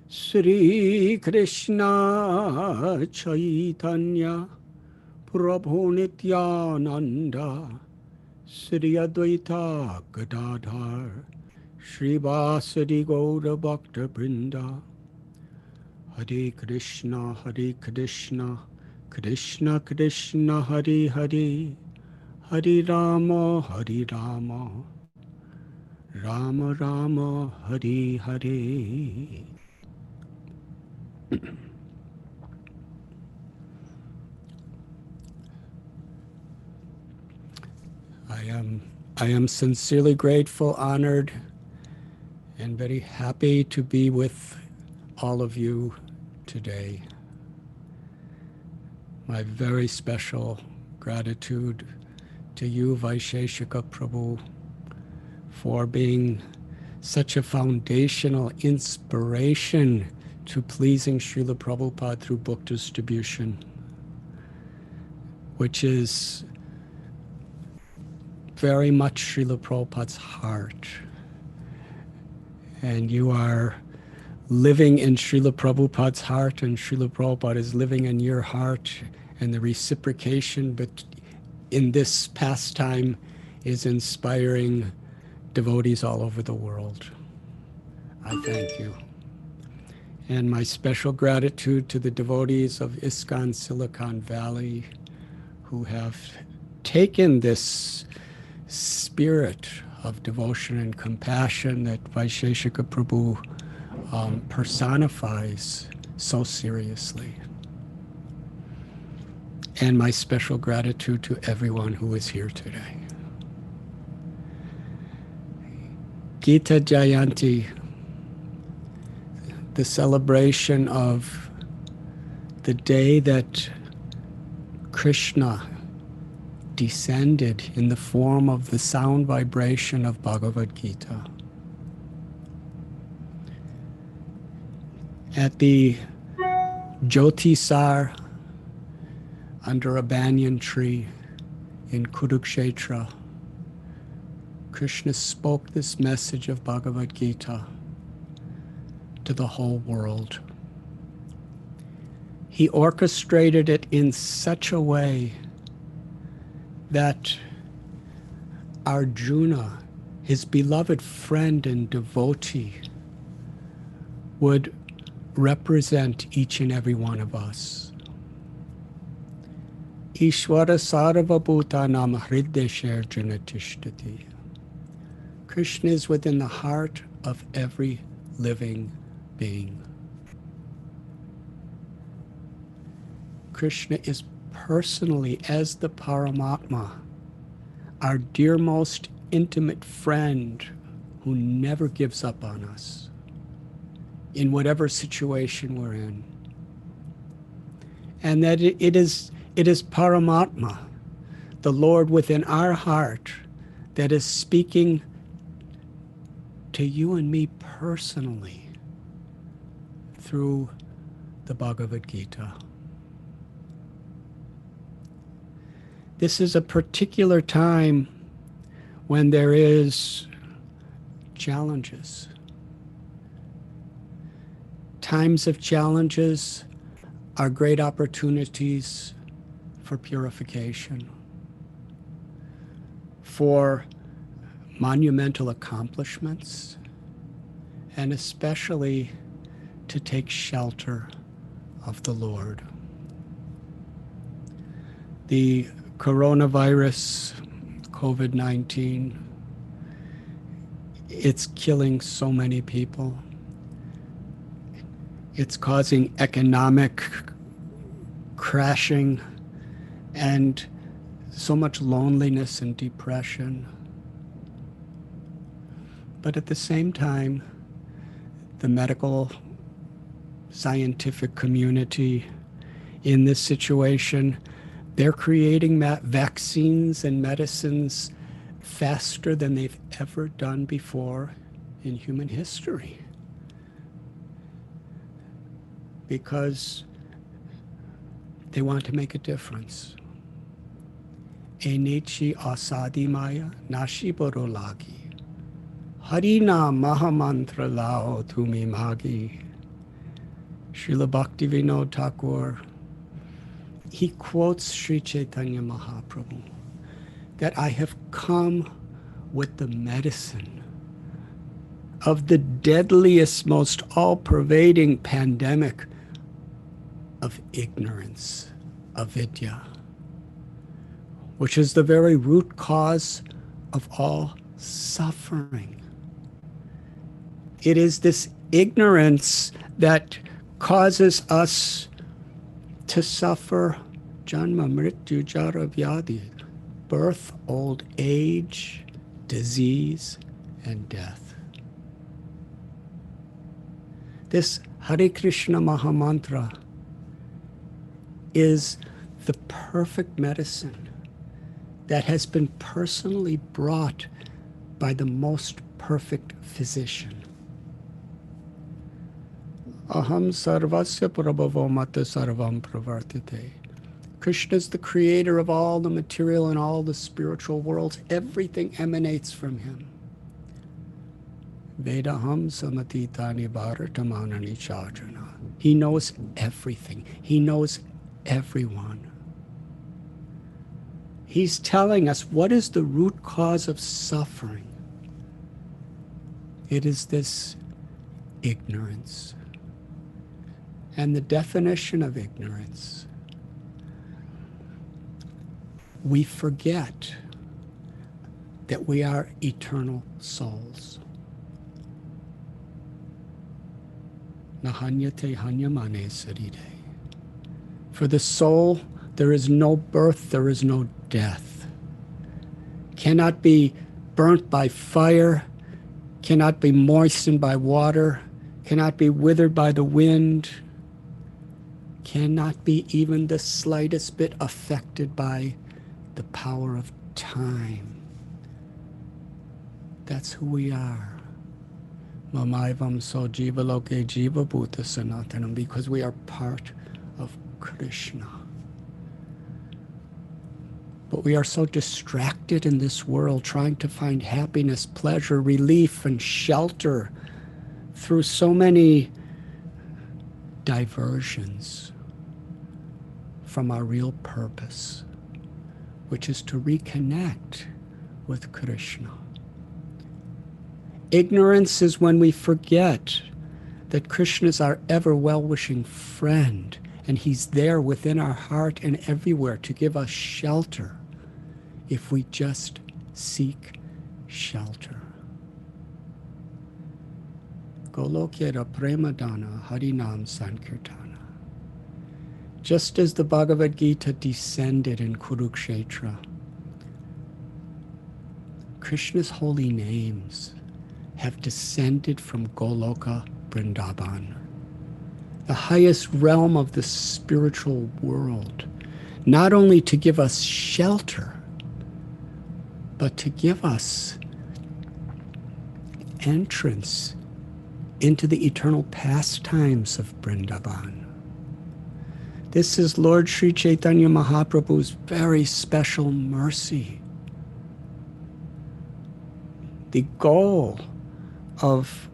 Sri Krishna Chaitanya Prabhu Nityananda Sri Advaita Gadadhar Srivasadi Gaura Bhakta Brinda. Hare Krishna, Krishna Krishna, Hare Hare, Hare Rama, Rama Rama, Hare Hare. I am sincerely grateful, honored, and very happy to be with all of you today. My very special gratitude to you, Vaisesika Prabhu, for being such a foundational inspiration to pleasing Srila Prabhupada through book distribution, which is very much Srila Prabhupada's heart. And you are living in Srila Prabhupada's heart, and Srila Prabhupada is living in your heart, and the reciprocation but in this pastime is inspiring devotees all over the world. I thank you. And my special gratitude to the devotees of ISKCON Silicon Valley who have taken this spirit of devotion and compassion that Vaisesika Prabhu personifies so seriously. And my special gratitude to everyone who is here today. Gita Jayanti, the celebration of the day that Krishna descended in the form of the sound vibration of Bhagavad-Gita. At the Jyotisar under a banyan tree in Kurukshetra, Krishna spoke this message of Bhagavad-Gita to the whole world. He orchestrated it in such a way that Arjuna, his beloved friend and devotee, would represent each and every one of us. Ishvara sarvabhutanam hridesher janatishtati. Krishna is within the heart of every living being. Krishna is personally, as the Paramatma, our dearmost intimate friend who never gives up on us. in whatever situation we're in. And that it is Paramatma, the Lord within our heart, that is speaking to you and me personally through the Bhagavad-Gita. This is a particular time when there is challenges. Times of challenges are great opportunities for purification, for monumental accomplishments, and especially to take shelter of the Lord. The coronavirus, COVID-19, it's killing so many people. It's causing economic crashing and so much loneliness and depression. But at the same time, the medical scientific community in this situation, they're creating vaccines and medicines faster than they've ever done before in human history. Because they want to make a difference. Enichi asadi maya nashiboro lagi. Harina mahamantra lao tumi magi. Srila Bhaktivinoda Thakur, he quotes Sri Chaitanya Mahaprabhu, that I have come with the medicine of the deadliest, most all-pervading pandemic of ignorance, avidya, which is the very root cause of all suffering. It is this ignorance that causes us to suffer janma, mrityu, jara, vyadhi, birth, old age, disease, and death. This Hare Krishna Mahamantra is the perfect medicine that has been personally brought by the most perfect physician. Aham sarvasya prabhavo mata sarvam pravartate. Krishna is the creator of all the material and all the spiritual worlds. Everything emanates from him. Vedaham samatitani bharatamanani chajana. He knows everything. He knows everyone. He's telling us what is the root cause of suffering. It is this ignorance. And the definition of ignorance, we forget that we are eternal souls. Nahanyate hanyamane saride. For the soul, there is no birth, there is no death. Cannot be burnt by fire, cannot be moistened by water, cannot be withered by the wind, cannot be even the slightest bit affected by the power of time. That's who we are. Mamaivam so jiva loke jiva bhuta sanatanam, because we are part of Krishna. But we are so distracted in this world, trying to find happiness, pleasure, relief, and shelter through so many diversions from our real purpose, which is to reconnect with Krishna. Ignorance is when we forget that Krishna is our ever well-wishing friend, and he's there within our heart and everywhere to give us shelter if we just seek shelter. Golokera Premadana Harinam Sankirtana. Just as the Bhagavad-Gita descended in Kurukshetra, Krishna's holy names have descended from Goloka Vrindavan, the highest realm of the spiritual world, not only to give us shelter, but to give us entrance into the eternal pastimes of Vrindavan. This is Lord Sri Chaitanya Mahaprabhu's very special mercy. The goal of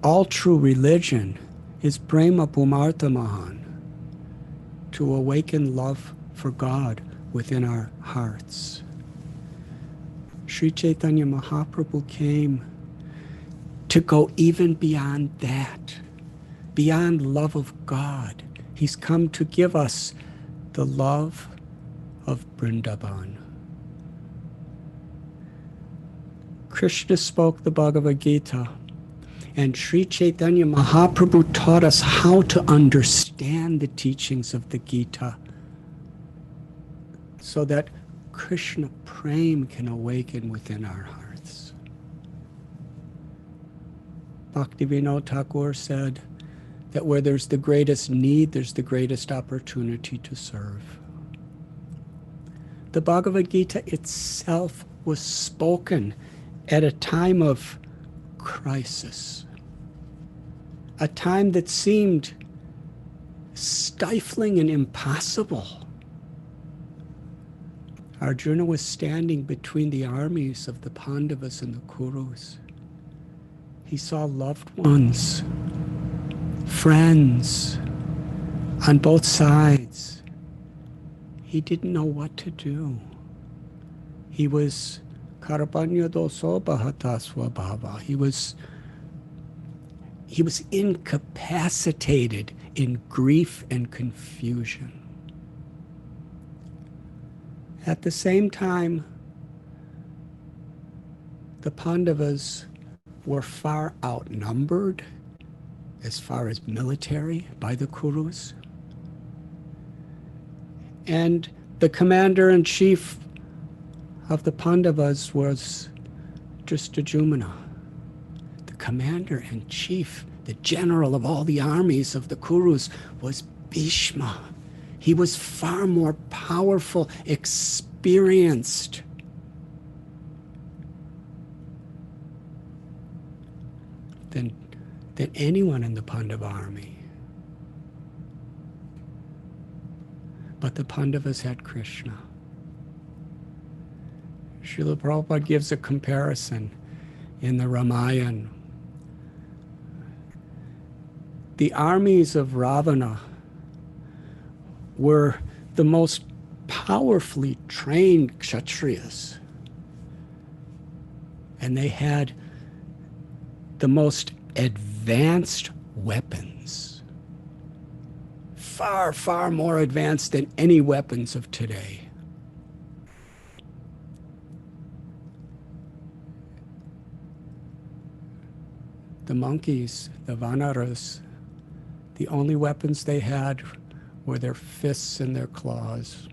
all true religion is Prema Pumartha Mahan, to awaken love for God within our hearts. Sri Chaitanya Mahaprabhu came to go even beyond that, beyond love of God. He's come to give us the love of Vrindavan. Krishna spoke the Bhagavad-Gita, and Sri Chaitanya Mahaprabhu taught us how to understand the teachings of the Gita so that Krishna Prem can awaken within our hearts. Bhaktivinoda Thakur said that where there's the greatest need, there's the greatest opportunity to serve. The Bhagavad-Gita itself was spoken at a time of crisis, a time that seemed stifling and impossible. Arjuna was standing between the armies of the Pandavas and the Kurus. He saw loved ones, friends on both sides. He didn't know what to do. He was Karapanya doso bahata swabhava. He was incapacitated in grief and confusion. At the same time, the Pandavas were far outnumbered as far as military by the Kurus. And the commander-in-chief of the Pandavas was Drishtajumna. The commander-in-chief, the general of all the armies of the Kurus, was Bhishma. He was far more powerful, experienced than anyone in the Pandava army. But the Pandavas had Krishna. Srila Prabhupada gives a comparison in the Ramayana. The armies of Ravana were the most powerfully trained Kshatriyas. And they had the most advanced weapons. Far, far more advanced than any weapons of today. The monkeys, the Vanaras, the only weapons they had were their fists and their claws,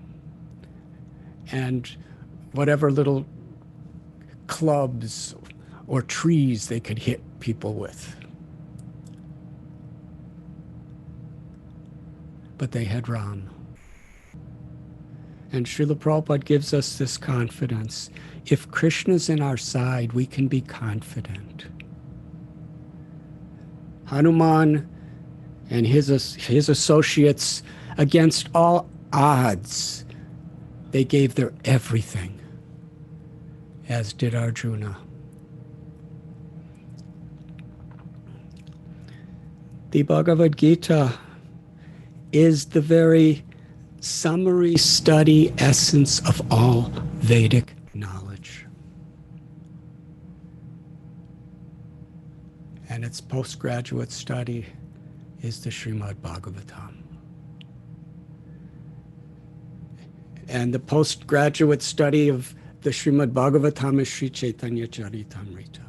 and whatever little clubs or trees they could hit people with. But they had Ram. And Srila Prabhupada gives us this confidence. If Krishna's in our side, we can be confident. Hanuman and his associates, against all odds, they gave their everything, as did Arjuna. The Bhagavad-Gita is the very summary study essence of all Vedic knowledge. And its postgraduate study is the Srimad Bhagavatam. And the postgraduate study of the Srimad Bhagavatam is Sri Chaitanya Charitamrita.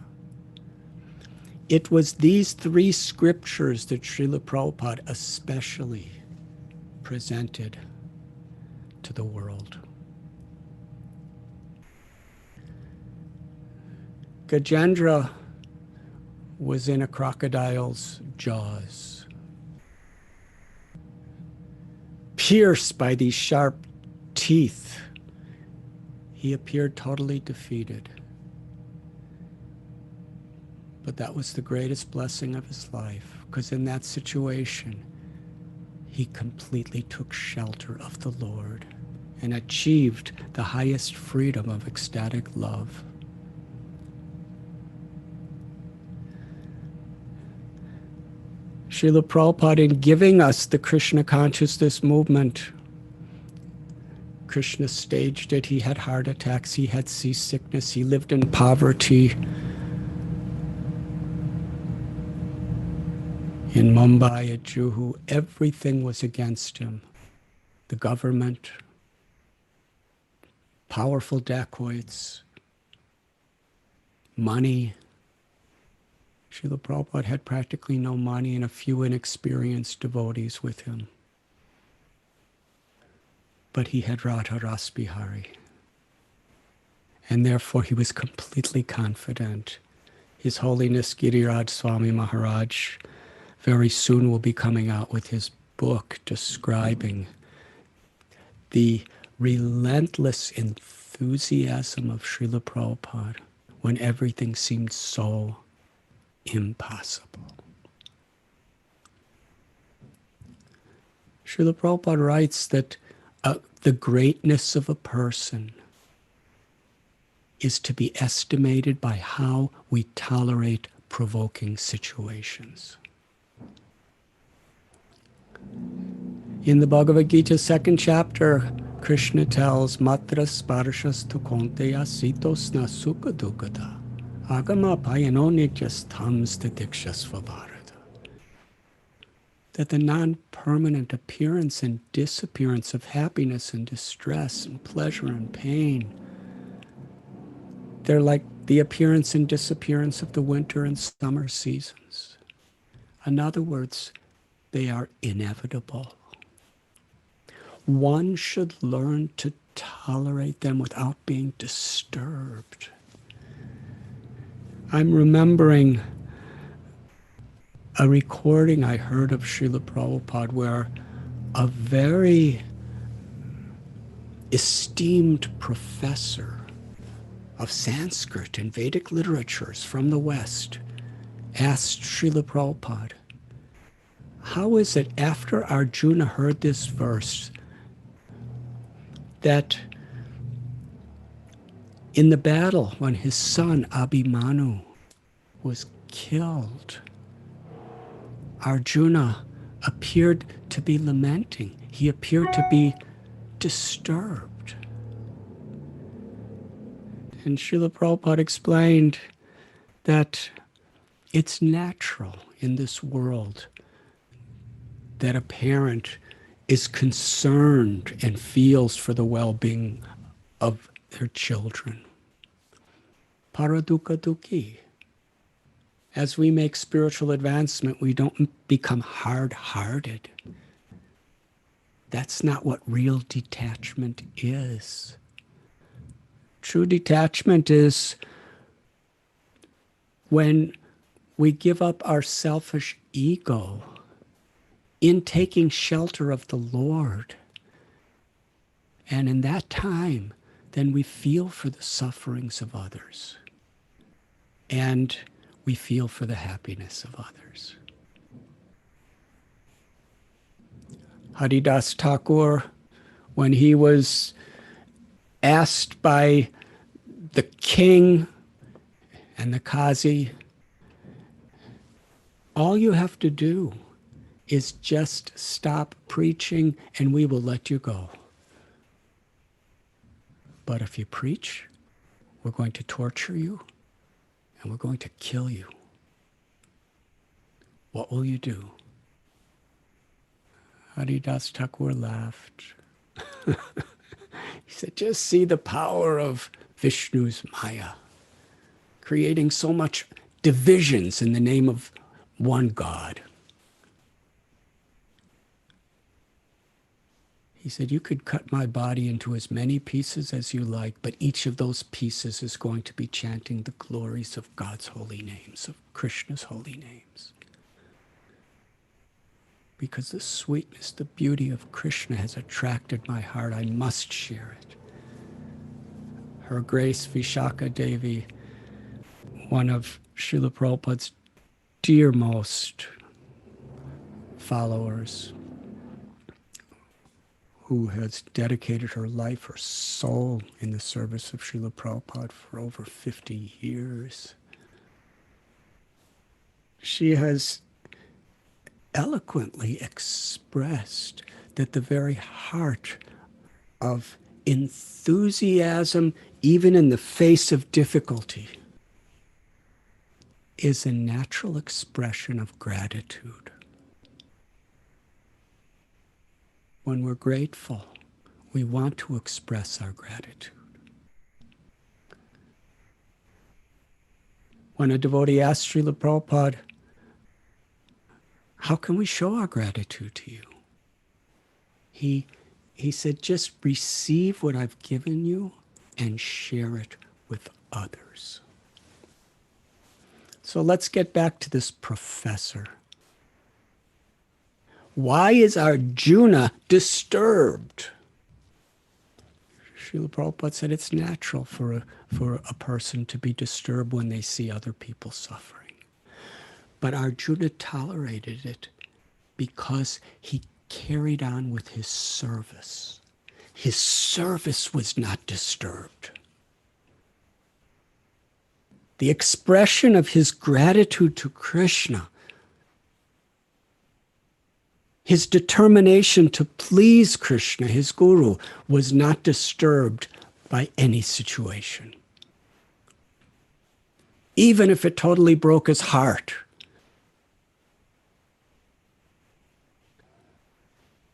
It was these three scriptures that Srila Prabhupada especially presented to the world. Gajendra was in a crocodile's jaws, pierced by these sharp teeth. He appeared totally defeated. But that was the greatest blessing of his life, because in that situation, he completely took shelter of the Lord and achieved the highest freedom of ecstatic love. Srila Prabhupada, in giving us the Krishna consciousness movement, Krishna staged it. He had heart attacks, he had seasickness, he lived in poverty. In Mumbai, at Juhu, everything was against him. The government, powerful dacoits, money. Srila Prabhupada had practically no money and a few inexperienced devotees with him. But he had Radha Ras Bihari. And therefore he was completely confident. His Holiness Giriraj Swami Maharaj very soon will be coming out with his book describing the relentless enthusiasm of Srila Prabhupada when everything seemed so impossible. Srila Prabhupada writes that the greatness of a person is to be estimated by how we tolerate provoking situations. In the Bhagavad-Gita 2nd chapter, Krishna tells, Matra sparshas tu konteya sitos na sukha dukkata agama payano nityas thams tadikshasva bharata. That the non-permanent appearance and disappearance of happiness and distress and pleasure and pain, they're like the appearance and disappearance of the winter and summer seasons. In other words, they are inevitable. One should learn to tolerate them without being disturbed. I'm remembering a recording I heard of Srila Prabhupada where a very esteemed professor of Sanskrit and Vedic literatures from the West asked Srila Prabhupada, how is it after Arjuna heard this verse that in the battle when his son Abhimanyu was killed, Arjuna appeared to be lamenting. He appeared to be disturbed. And Srila Prabhupada explained that it's natural in this world that a parent is concerned and feels for the well-being of their children. Paradukkha dukhi. As we make spiritual advancement, we don't become hard-hearted. That's not what real detachment is. True detachment is when we give up our selfish ego in taking shelter of the Lord. And in that time, then we feel for the sufferings of others. And we feel for the happiness of others. Haridas Thakur, when he was asked by the king and the Qazi, all you have to do is just stop preaching and we will let you go. But if you preach, we're going to torture you and we're going to kill you. What will you do? Haridas Thakur laughed. He said, just see the power of Vishnu's Maya, creating so much divisions in the name of one God. He said, you could cut my body into as many pieces as you like, but each of those pieces is going to be chanting the glories of God's holy names, of Krishna's holy names. Because the sweetness, the beauty of Krishna has attracted my heart. I must share it. Her Grace Visakha Devi, one of Srila Prabhupada's dearmost followers, who has dedicated her life, her soul, in the service of Srila Prabhupada for over 50 years. She has eloquently expressed that the very heart of enthusiasm, even in the face of difficulty, is a natural expression of gratitude. When we're grateful, we want to express our gratitude. When a devotee asked Srila Prabhupada, how can we show our gratitude to you? He said, just receive what I've given you and share it with others. So let's get back to this professor. Why is Arjuna disturbed? Srila Prabhupada said it's natural for a person to be disturbed when they see other people suffering. But Arjuna tolerated it because he carried on with his service. His service was not disturbed. The expression of his gratitude to Krishna, his determination to please Krishna, his guru, was not disturbed by any situation. Even if it totally broke his heart.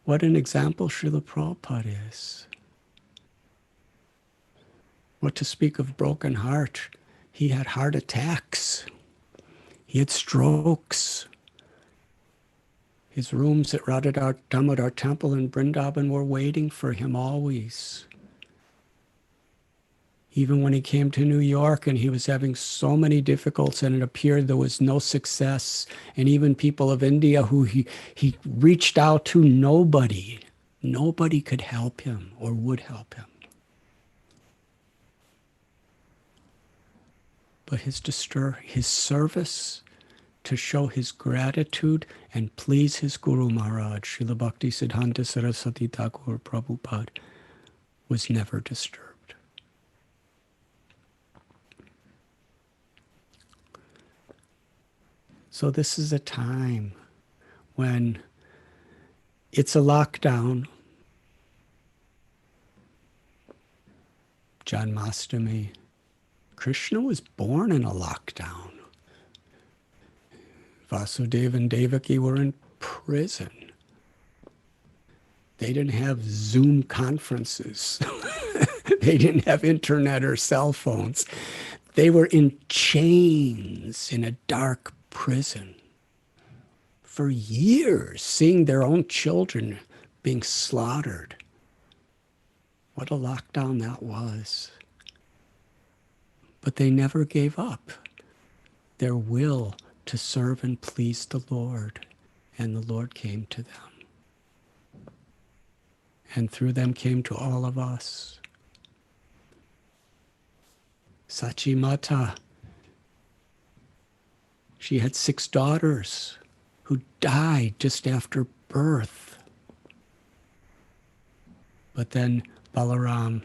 What an example Srila Prabhupada is. What to speak of broken heart? He had heart attacks. He had strokes. His rooms at Radha Damodar Temple in Vrindavan were waiting for him always. Even when he came to New York and he was having so many difficulties and it appeared there was no success, and even people of India who he reached out to, nobody could help him or would help him. But his service to show his gratitude and please his Guru Maharaj, Srila Bhakti Siddhanta Saraswati Thakur Prabhupada, was never disturbed. So this is a time when it's a lockdown. Janmashtami. Krishna was born in a lockdown. Vasudeva and Devaki were in prison. They didn't have Zoom conferences. They didn't have internet or cell phones. They were in chains in a dark prison for years, seeing their own children being slaughtered. What a lockdown that was. But they never gave up their will to serve and please the Lord, and the Lord came to them. And through them came to all of us. Sachi Mata, she had 6 daughters who died just after birth. But then Balaram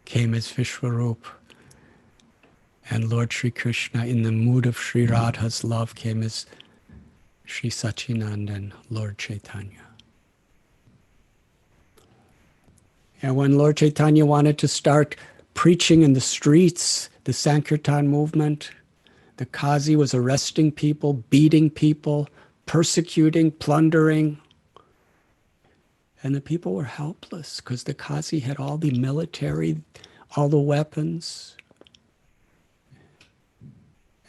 came as Vishwarup, and Lord Sri Krishna, in the mood of Sri Radha's love, came as Sri Sachinandan, Lord Chaitanya. And when Lord Chaitanya wanted to start preaching in the streets, the Sankirtan movement, the Qazi was arresting people, beating people, persecuting, plundering. And the people were helpless because the Qazi had all the military, all the weapons.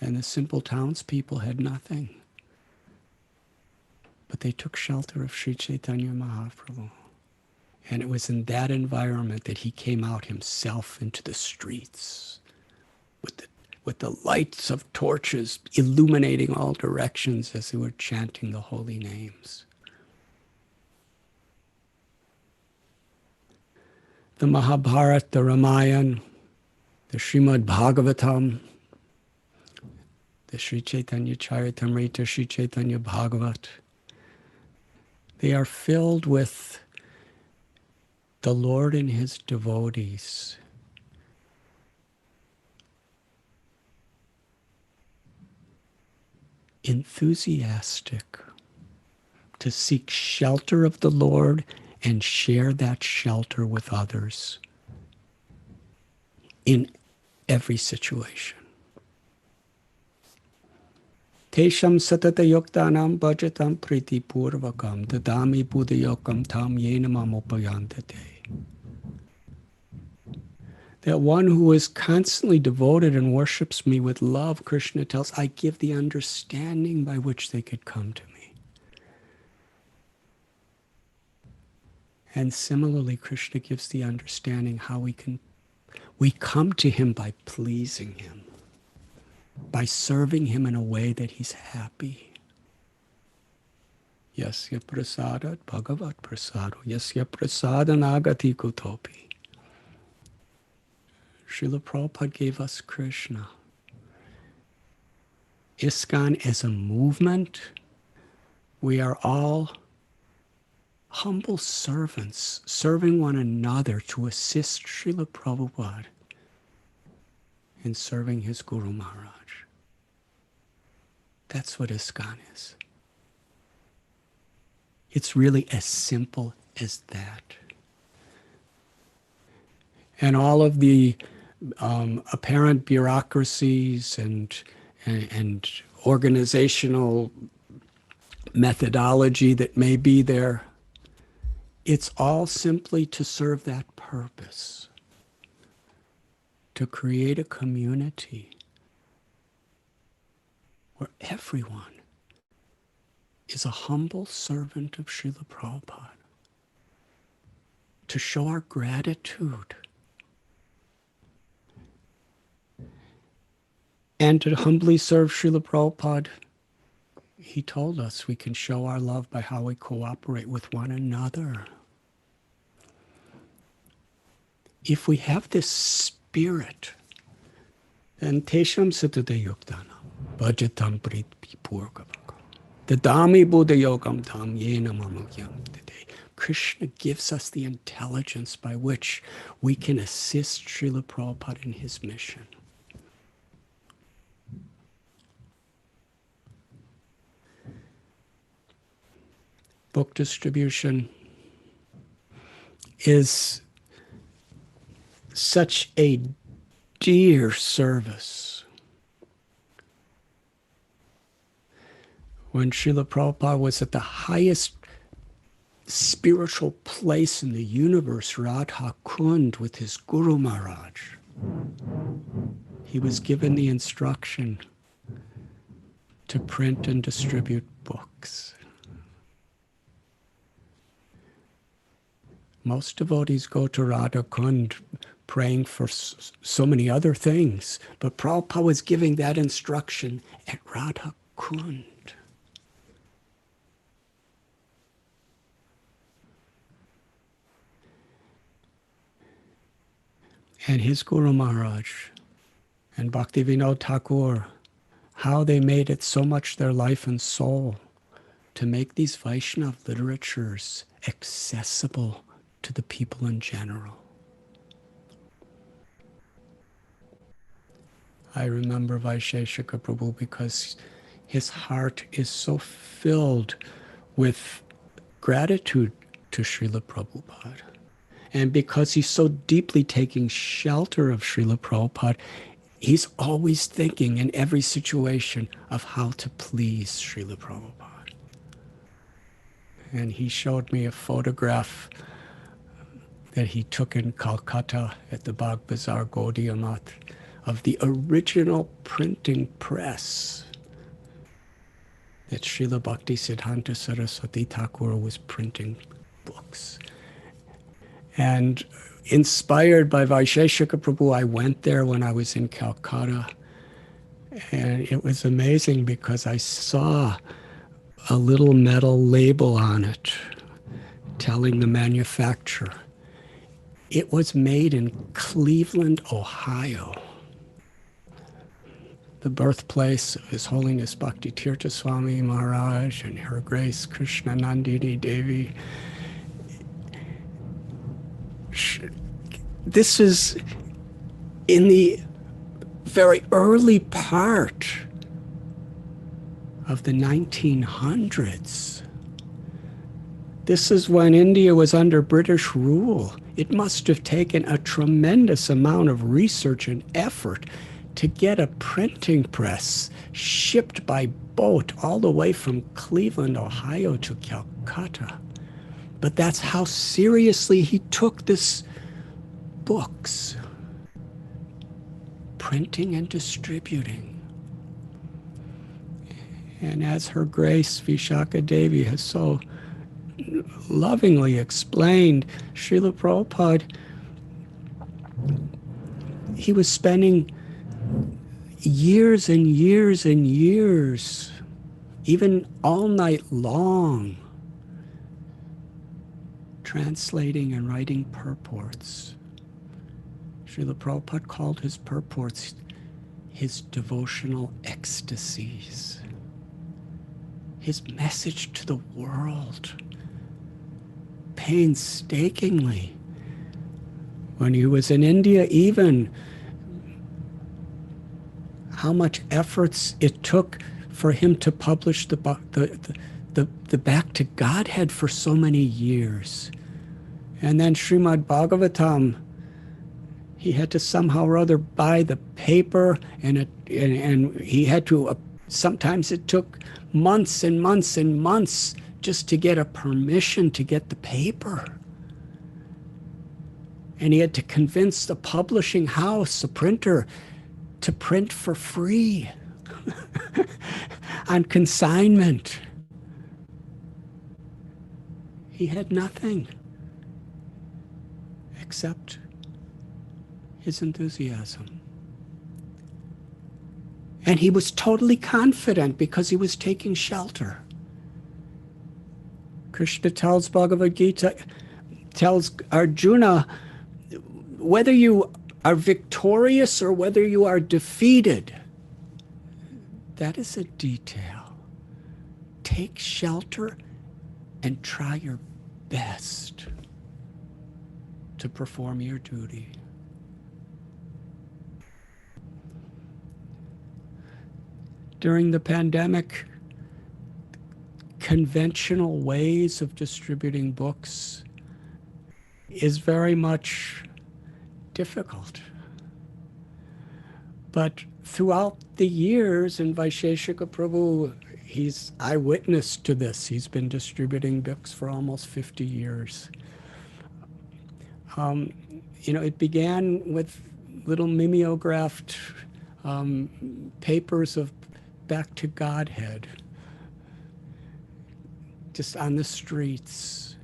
And the simple townspeople had nothing. But they took shelter of Sri Chaitanya Mahaprabhu. And it was in that environment that he came out himself into the streets with the lights of torches illuminating all directions as they were chanting the holy names. The Mahabharata, the Ramayana, the Srimad Bhagavatam, the Sri Chaitanya Charitamrita, Sri Chaitanya Bhagavat, they are filled with the Lord and his devotees enthusiastic to seek shelter of the Lord and share that shelter with others in every situation. Tesham satata yoktanam bhajatam priti purvakam dadami buddhayokam tam yena mamopayantate. That one who is constantly devoted and worships me with love, Krishna tells, I give the understanding by which they could come to me. And similarly, Krishna gives the understanding how we come to him by pleasing him, by serving him in a way that he's happy. Yasya prasadat bhagavat prasado, yasya prasadanagati kutopi. Srila Prabhupada gave us Krishna. ISKCON as a movement, we are all humble servants, serving one another to assist Srila Prabhupada in serving his Guru Maharaj. That's what ISKCON is. It's really as simple as that. And all of the apparent bureaucracies and organizational methodology that may be there, it's all simply to serve that purpose, to create a community where everyone is a humble servant of Srila Prabhupada, to show our gratitude and to humbly serve Srila Prabhupada. He told us we can show our love by how we cooperate with one another. If we have this spirit, then Tesham Satata Yukdana, Bhajatam Prit Purgavaka, Dadami Buddha Yogam Tam Yena Mamukyam today. Krishna gives us the intelligence by which we can assist Srila Prabhupada in his mission. Book distribution is such a dear service. When Srila Prabhupada was at the highest spiritual place in the universe, Radha Kund, with his Guru Maharaj, he was given the instruction to print and distribute books. Most devotees go to Radha Kund praying for so many other things, but Prabhupada was giving that instruction at Radha Kund. And his Guru Maharaj and Bhaktivinoda Thakur, how they made it so much their life and soul to make these Vaishnava literatures accessible to the people in general. I remember Vaisesika Prabhu because his heart is so filled with gratitude to Srila Prabhupada. And because he's so deeply taking shelter of Srila Prabhupada, he's always thinking in every situation of how to please Srila Prabhupada. And he showed me a photograph that he took in Calcutta at the Bagh Bazaar Gaudiya Math of the original printing press that Srila Bhakti Siddhanta Saraswati Thakur was printing books. And inspired by Vaisesika Prabhu, I went there when I was in Calcutta. And it was amazing because I saw a little metal label on it telling the manufacturer. It was made in Cleveland, Ohio, the birthplace of His Holiness Bhakti Tirtha Swami Maharaj and Her Grace Krishna Nandini Devi. This is in the very early part of the 1900s. This is when India was under British rule. It must have taken a tremendous amount of research and effort to get a printing press shipped by boat all the way from Cleveland, Ohio to Calcutta. But that's how seriously he took this books, printing and distributing. And as Her Grace Visakha Devi has so lovingly explained, Srila Prabhupada, he was spending years and years and years, even all night long, translating and writing purports. Srila Prabhupada called his purports his devotional ecstasies, his message to the world, painstakingly. When he was in India, even how much efforts it took for him to publish the Back to Godhead for so many years. And then Srimad Bhagavatam, he had to somehow or other buy the paper, and he had to, sometimes it took months and months and months just to get a permission to get the paper. And he had to convince the publishing house, the printer, to print for free on consignment. He had nothing except his enthusiasm. And he was totally confident because he was taking shelter. Krishna tells Bhagavad-Gita, tells Arjuna, whether you are victorious or whether you are defeated, that is a detail. Take shelter and try your best to perform your duty. During the pandemic, conventional ways of distributing books is very much difficult. But throughout the years, and Vaisesika Prabhu, he's eyewitness to this. He's been distributing books for almost 50 years. It began with little mimeographed papers of Back to Godhead, just on the streets,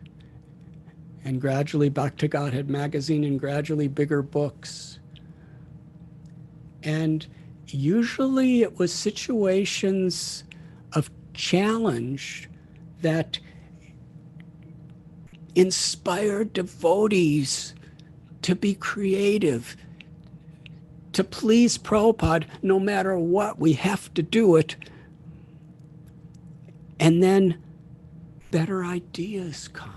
and gradually Back to Godhead magazine, and gradually bigger books. And usually it was situations of challenge that inspired devotees to be creative, to please Prabhupada. No matter what, we have to do it. And then better ideas come.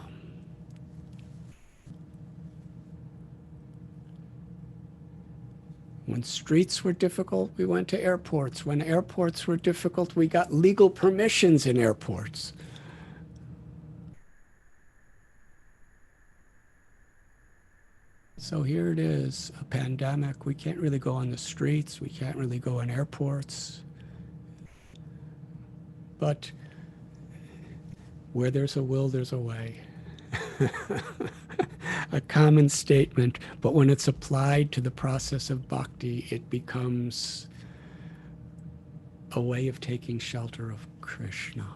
When streets were difficult, we went to airports. When airports were difficult, we got legal permissions in airports. So here it is, a pandemic. We can't really go on the streets. We can't really go in airports. But where there's a will, there's a way. A common statement, but when it's applied to the process of bhakti, it becomes a way of taking shelter of Krishna.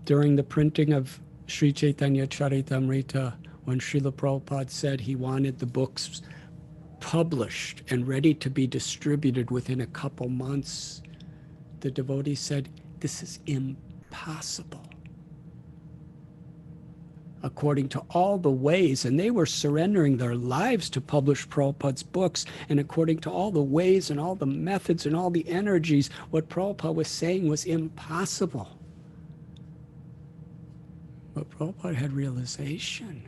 during the printing of Sri Chaitanya Charitamrita, when Srila Prabhupada said he wanted the books published and ready to be distributed within a couple months, the devotee said, this is impossible. According to all the ways, and they were surrendering their lives to publish Prabhupada's books, and according to all the ways and all the methods and all the energies, what Prabhupada was saying was impossible. But Prabhupada had realization.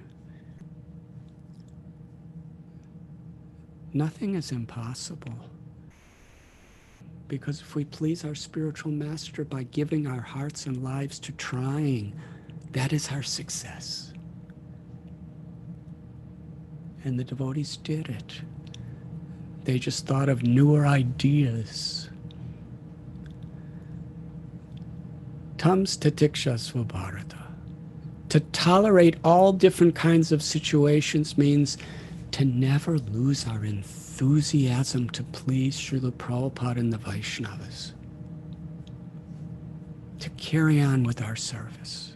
Nothing is impossible. Because if we please our spiritual master by giving our hearts and lives to trying, that is our success. And the devotees did it. They just thought of newer ideas. Tams tatiksha svabharata. To tolerate all different kinds of situations means to never lose our enthusiasm to please Srila Prabhupada and the Vaishnavas. To carry on with our service.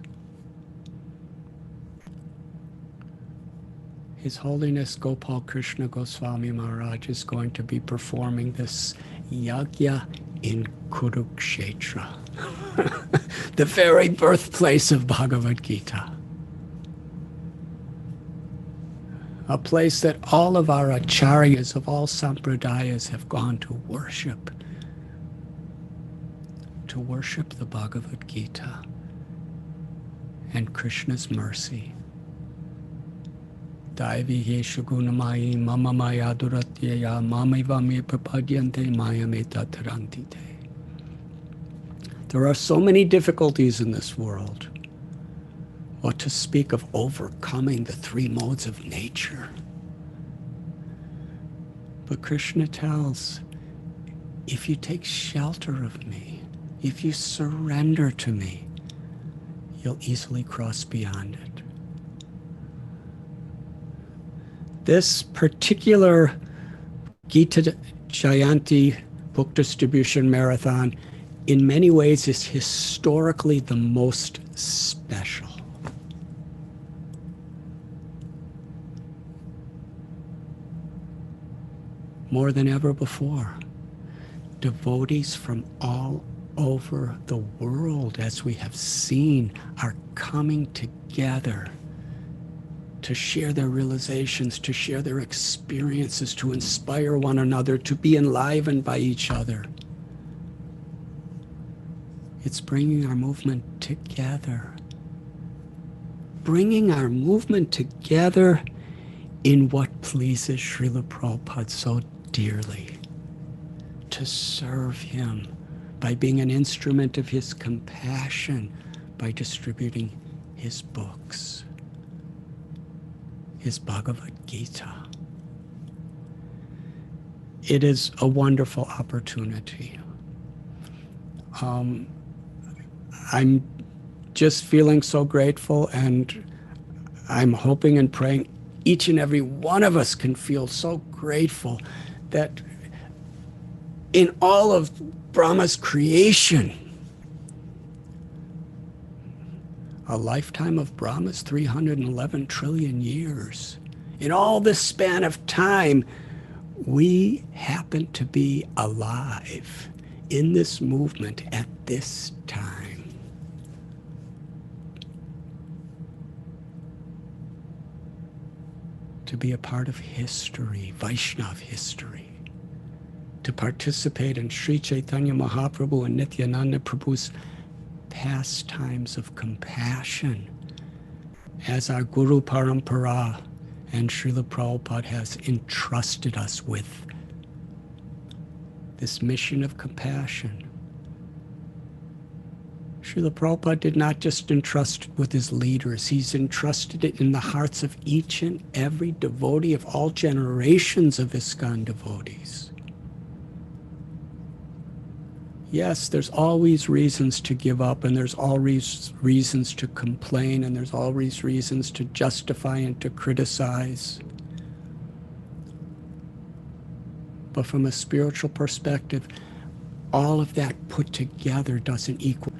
His Holiness Gopal Krishna Goswami Maharaj is going to be performing this yajna in Kurukshetra, the very birthplace of Bhagavad-Gita. A place that all of our acharyas of all sampradayas have gone to worship the Bhagavad-Gita and Krishna's mercy. Devi yeshu gunamayi mama maya duratyaya mamiva me prapadyante maya meta tarantite. There are so many difficulties in this world. What to speak of overcoming the three modes of nature. But Krishna tells, if you take shelter of me, if you surrender to me, you'll easily cross beyond it. This particular Gita Jayanti book distribution marathon in many ways is historically the most special. More than ever before, devotees from all over the world, as we have seen, are coming together to share their realizations, to share their experiences, to inspire one another, to be enlivened by each other. It's bringing our movement together. Bringing our movement together in what pleases Srila Prabhupada so dearly. To serve him by being an instrument of his compassion, by distributing his books, his Bhagavad-Gita. It is a wonderful opportunity. I'm just feeling so grateful, and I'm hoping and praying each and every one of us can feel so grateful that in all of Brahma's creation, a lifetime of Brahma's 311 trillion years. In all this span of time, we happen to be alive in this movement at this time. To be a part of history, Vaishnav history. To participate in Sri Chaitanya Mahaprabhu and Nityananda Prabhu's pastimes of compassion, as our Guru Parampara and Srila Prabhupada has entrusted us with this mission of compassion. Srila Prabhupada did not just entrust it with his leaders, he's entrusted it in the hearts of each and every devotee of all generations of ISKCON devotees. Yes, there's always reasons to give up, and there's always reasons to complain, and there's always reasons to justify and to criticize. But from a spiritual perspective, all of that put together doesn't equal.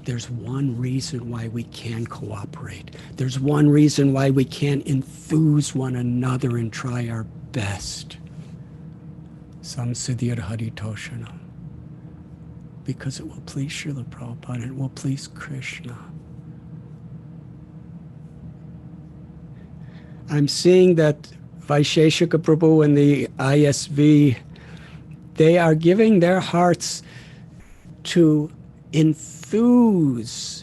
there's one reason why we can cooperate. There's one reason why we can enthuse one another and try our best. Samsiddhir Haritoshanam. Because it will please Srila Prabhupada and it will please Krishna. I'm seeing that Vaisesika Prabhu and the ISV, they are giving their hearts to enthuse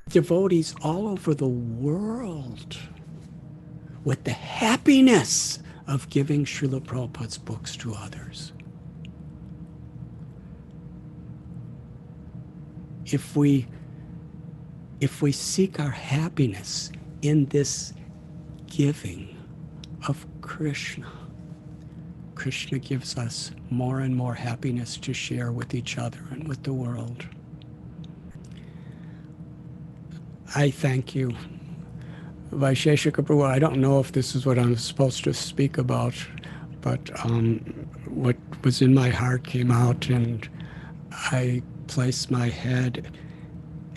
devotees all over the world with the happiness of giving Srila Prabhupada's books to others. If we seek our happiness in this giving of Krishna, Krishna gives us more and more happiness to share with each other and with the world. I thank you. Vaisesika Prabhu, I don't know if this is what I'm supposed to speak about, but what was in my heart came out, and I place my head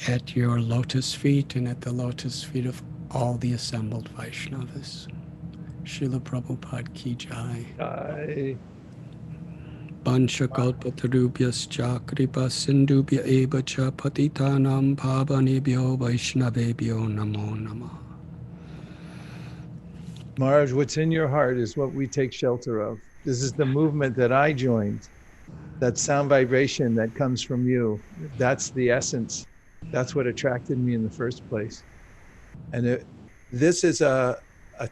at your lotus feet and at the lotus feet of all the assembled Vaishnavas. Srila Prabhupada ki jai. Jai. Panchakalpatarubhyascha kripa sindhubhya eva cha patitanam pavanebhyo vaishnavebhyo namo namah. Maharaj, what's in your heart is what we take shelter of. This is the movement that I joined. That sound vibration that comes from you, that's the essence. That's what attracted me in the first place. And this is a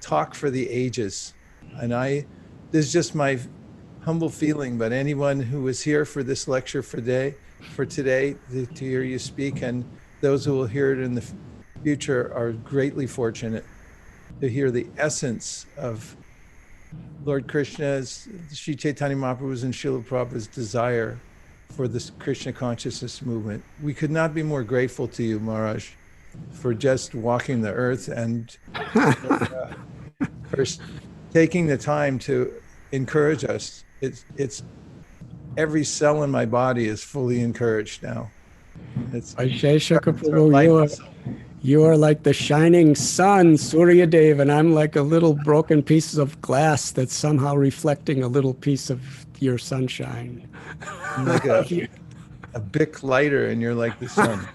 talk for the ages. And this is just my humble feeling, but anyone who is here for this lecture for today, to hear you speak, and those who will hear it in the future are greatly fortunate to hear the essence of Lord Krishna's, Sri Chaitanya Mahaprabhu's and Srila Prabhupada's desire for this Krishna consciousness movement. We could not be more grateful to you, Maharaj, for just walking the earth and for taking the time to encourage us. It's every cell in my body is fully encouraged now. It's Vaisesika Prabhu, you are like the shining sun, Surya Dev, and I'm like a little broken piece of glass that's somehow reflecting a little piece of your sunshine. I'm like a Bic lighter, and you're like the sun.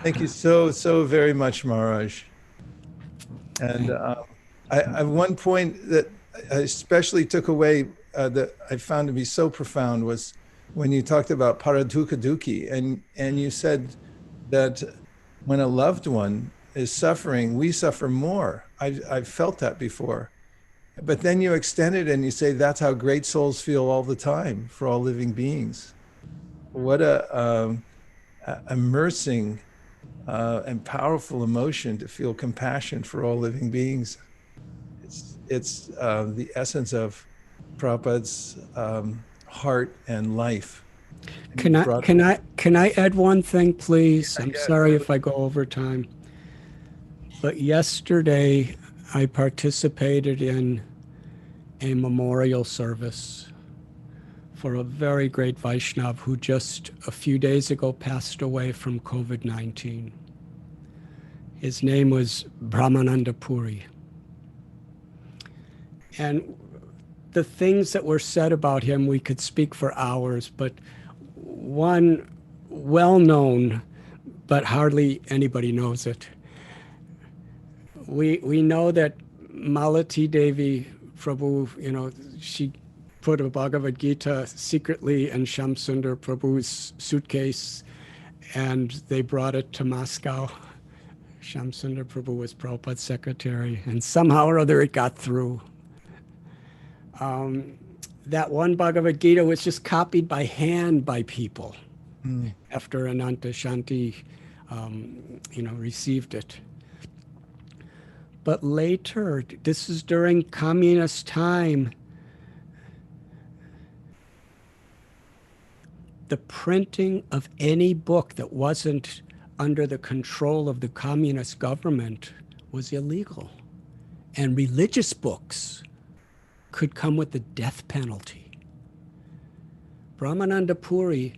Thank you so very much, Maharaj. And I one point that I especially took away that I found to be so profound was when you talked about paradukha dukhi, and you said that when a loved one is suffering, we suffer more. I've felt that before. But then you extend it and you say that's how great souls feel all the time for all living beings. What a immersing and powerful emotion to feel compassion for all living beings. It's the essence of Prabhupada's heart and life. Can I add one thing, please? I'm sorry if I go over time. But yesterday I participated in a memorial service for a very great Vaishnav who just a few days ago passed away from COVID-19. His name was Brahmananda Puri. And the things that were said about him, we could speak for hours, but one well-known, but hardly anybody knows it. We know that Malati Devi Prabhu, she put a Bhagavad-Gita secretly in Shamsundar Prabhu's suitcase, and they brought it to Moscow. Shamsundar Prabhu was Prabhupada's secretary, and somehow or other it got through. That one Bhagavad Gita was just copied by hand by people after Ananta Shanti, received it. But later, this is during communist time, the printing of any book that wasn't under the control of the communist government was illegal. And religious books could come with the death penalty. Brahmananda Puri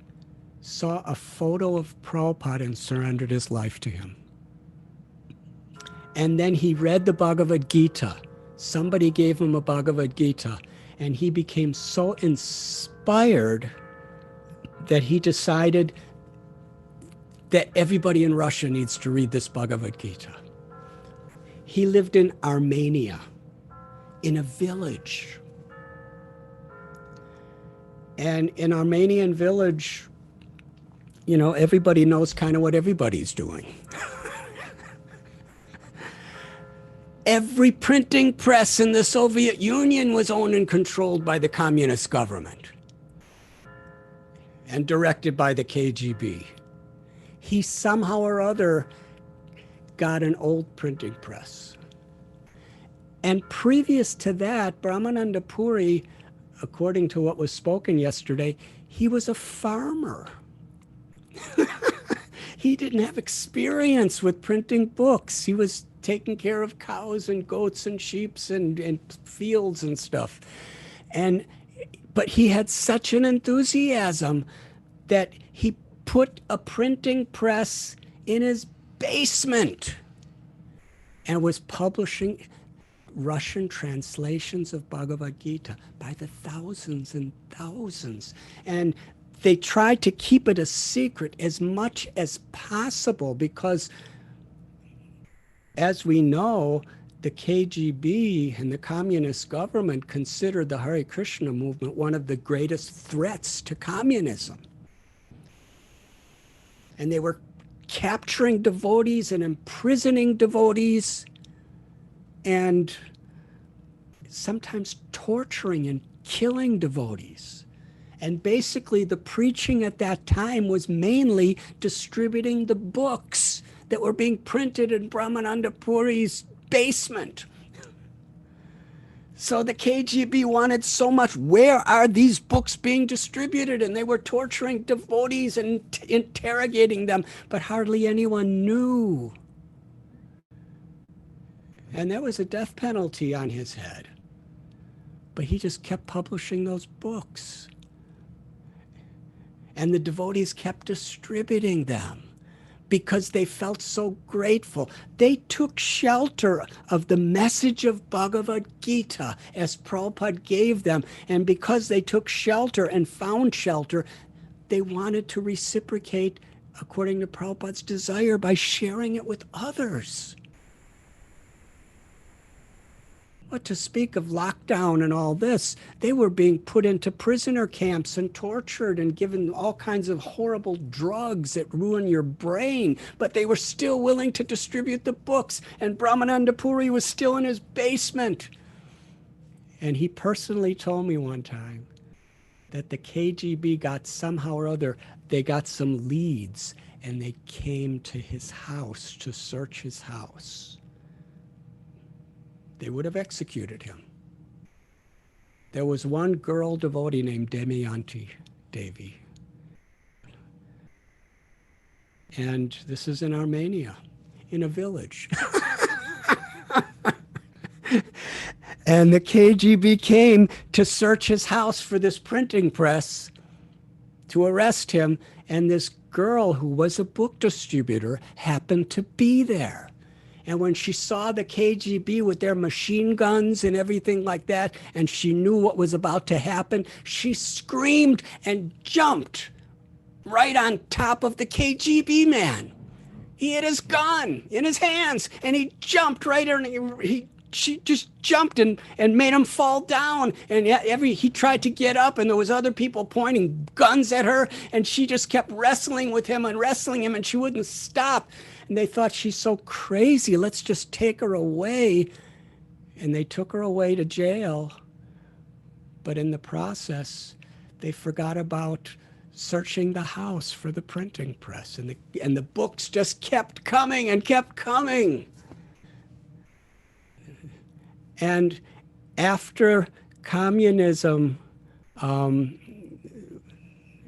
saw a photo of Prabhupada and surrendered his life to him. And then he read the Bhagavad-Gita. Somebody gave him a Bhagavad-Gita, and he became so inspired that he decided that everybody in Russia needs to read this Bhagavad-Gita. He lived in Armenia, in a village. And in Armenian village, you know, everybody knows kind of what everybody's doing. Every printing press in the Soviet Union was owned and controlled by the communist government and directed by the KGB. He somehow or other got an old printing press. And previous to that, Brahmananda Puri, according to what was spoken yesterday, he was a farmer. He didn't have experience with printing books. He was taking care of cows and goats and sheep and fields and stuff. But he had such an enthusiasm that he put a printing press in his basement and was publishing Russian translations of Bhagavad-Gita by the thousands and thousands. And they tried to keep it a secret as much as possible because, as we know, the KGB and the communist government considered the Hare Krishna movement one of the greatest threats to communism. And they were capturing devotees and imprisoning devotees and sometimes torturing and killing devotees. And basically the preaching at that time was mainly distributing the books that were being printed in Brahmananda Puri's basement. So the KGB wanted so much, where are these books being distributed? And they were torturing devotees and interrogating them, but hardly anyone knew. And there was a death penalty on his head. But he just kept publishing those books. And the devotees kept distributing them because they felt so grateful. They took shelter of the message of Bhagavad-Gita as Prabhupada gave them. And because they took shelter and found shelter, they wanted to reciprocate according to Prabhupada's desire by sharing it with others. What to speak of lockdown and all this? They were being put into prisoner camps and tortured and given all kinds of horrible drugs that ruin your brain, but they were still willing to distribute the books, and Brahmananda Puri was still in his basement. And he personally told me one time that the KGB got somehow or other, they got some leads, and they came to his house to search his house. They would have executed him. There was one girl devotee named Devi. And this is in Armenia, in a village. And the KGB came to search his house for this printing press to arrest him. And this girl, who was a book distributor, happened to be there. And when she saw the KGB with their machine guns and everything like that, and she knew what was about to happen, she screamed and jumped right on top of the KGB man. He had his gun in his hands, and he jumped right in. She just jumped and made him fall down. And he tried to get up, and there was other people pointing guns at her, and she just kept wrestling with him and wrestling him, and she wouldn't stop. And they thought, she's so crazy, let's just take her away. And they took her away to jail. But in the process, they forgot about searching the house for the printing press. And the books just kept coming and kept coming. And after communism, Srila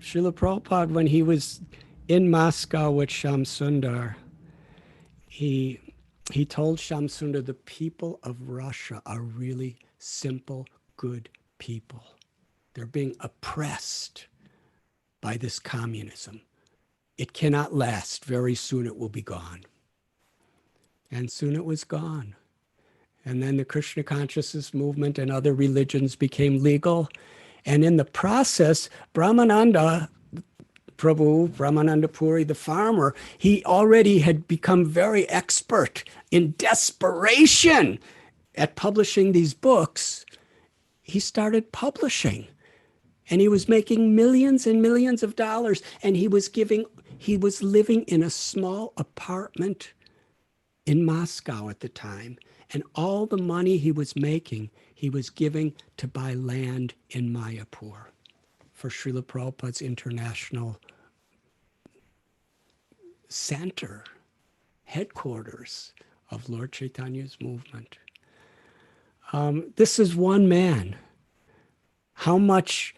Prabhupada, when he was in Moscow with Shyam Sundar, he told Shyam Sundar, the people of Russia are really simple, good people. They're being oppressed by this communism. It cannot last. Very soon it will be gone. And soon it was gone. And then the Krishna consciousness movement and other religions became legal. And in the process, Brahmananda Prabhu, Brahmananda Puri, the farmer, he already had become very expert in desperation at publishing these books. He started publishing, and he was making millions and millions of dollars, and he was living in a small apartment in Moscow at the time, and all the money he was making, he was giving to buy land in Mayapur for Srila Prabhupada's international center, headquarters of Lord Chaitanya's movement. This is one man. How much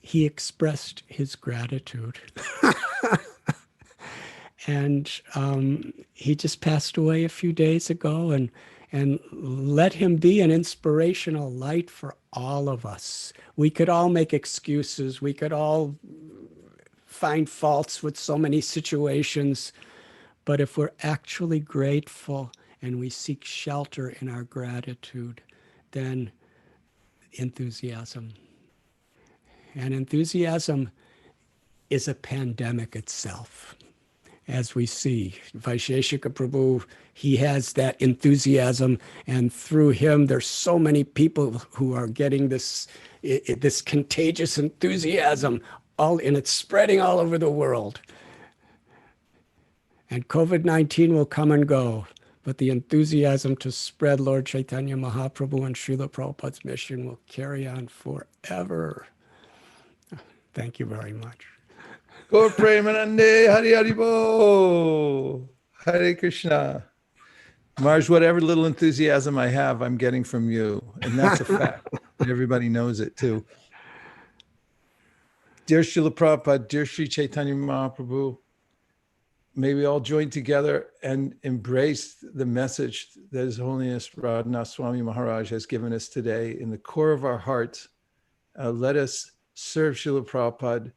he expressed his gratitude. And he just passed away a few days ago, and let him be an inspirational light for all of us. We could all make excuses. We could all find faults with so many situations. But if we're actually grateful and we seek shelter in our gratitude, then enthusiasm. And enthusiasm is a pandemic itself. As we see, Vaisesika Prabhu, he has that enthusiasm, and through him, there's so many people who are getting this contagious enthusiasm, and it's spreading all over the world. And COVID-19 will come and go, but the enthusiasm to spread Lord Chaitanya Mahaprabhu and Srila Prabhupada's mission will carry on forever. Thank you very much. Gaur Premanande, Hari Hari Bo, Hare Krishna. Marj, whatever little enthusiasm I have, I'm getting from you. And that's a fact. And everybody knows it too. Dear Srila Prabhupada, dear Sri Chaitanya Mahaprabhu, may we all join together and embrace the message that His Holiness Radhanath Swami Maharaj has given us today in the core of our hearts. Let us serve Srila Prabhupada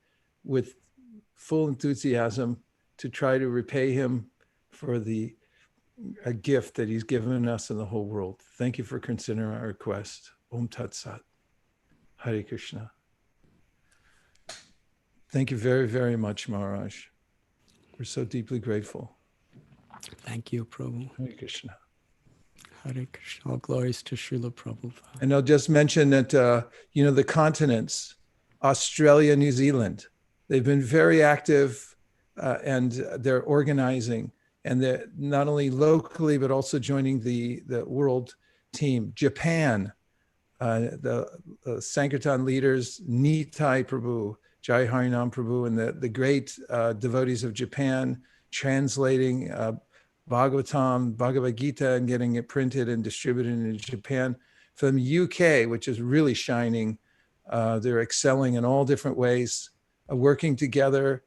with full enthusiasm to try to repay him for a gift that he's given us and the whole world. Thank you for considering our request. Om Tat Sat. Hare Krishna. Thank you very, very much, Maharaj. We're so deeply grateful. Thank you, Prabhu. Hare Krishna. Hare Krishna. All glories to Srila Prabhupada. And I'll just mention that, the continents, Australia, New Zealand, they've been very active and they're organizing, and they're not only locally, but also joining the world team. Japan, the Sankirtan leaders, Nitai Prabhu, Jai Harinam Prabhu, and the great devotees of Japan, translating Bhagavatam, Bhagavad-Gita, and getting it printed and distributed in Japan. From the UK, which is really shining, they're excelling in all different ways, working together.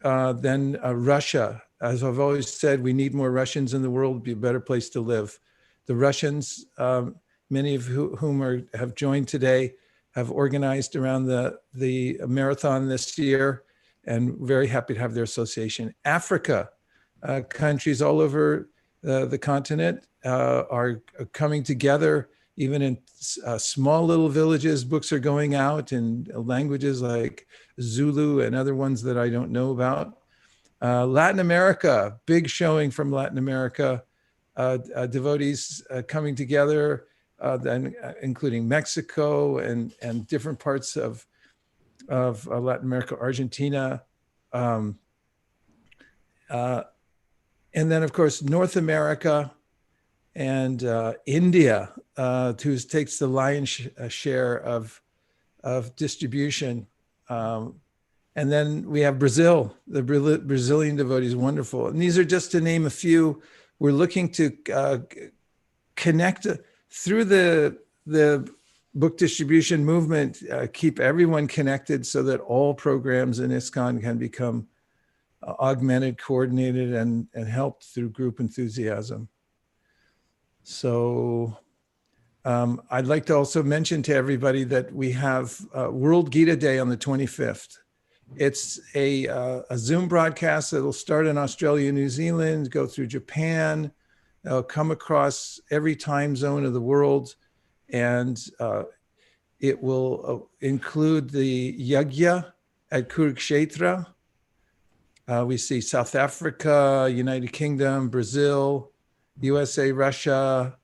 Then Russia, as I've always said, we need more Russians in the world. It'd be a better place to live. The Russians, many of whom have joined today, have organized around the marathon this year, and very happy to have their association. Africa, countries all over the continent are coming together, even in small little villages. Books are going out in languages like Zulu and other ones that I don't know about. Latin America, big showing from Latin America, devotees coming together, then including Mexico and different parts of Latin America, Argentina. And then, of course, North America and India, who takes the lion's share of distribution. And then we have Brazil, the Brazilian devotees, wonderful. And these are just to name a few. We're looking to connect through the book distribution movement, keep everyone connected so that all programs in ISKCON can become augmented, coordinated, and helped through group enthusiasm. So I'd like to also mention to everybody that we have World Gita Day on the 25th. It's a Zoom broadcast that'll start in Australia, New Zealand, go through Japan, come across every time zone of the world, and it will include the Yajna at Kurukshetra. We see South Africa, United Kingdom, Brazil, USA, Russia,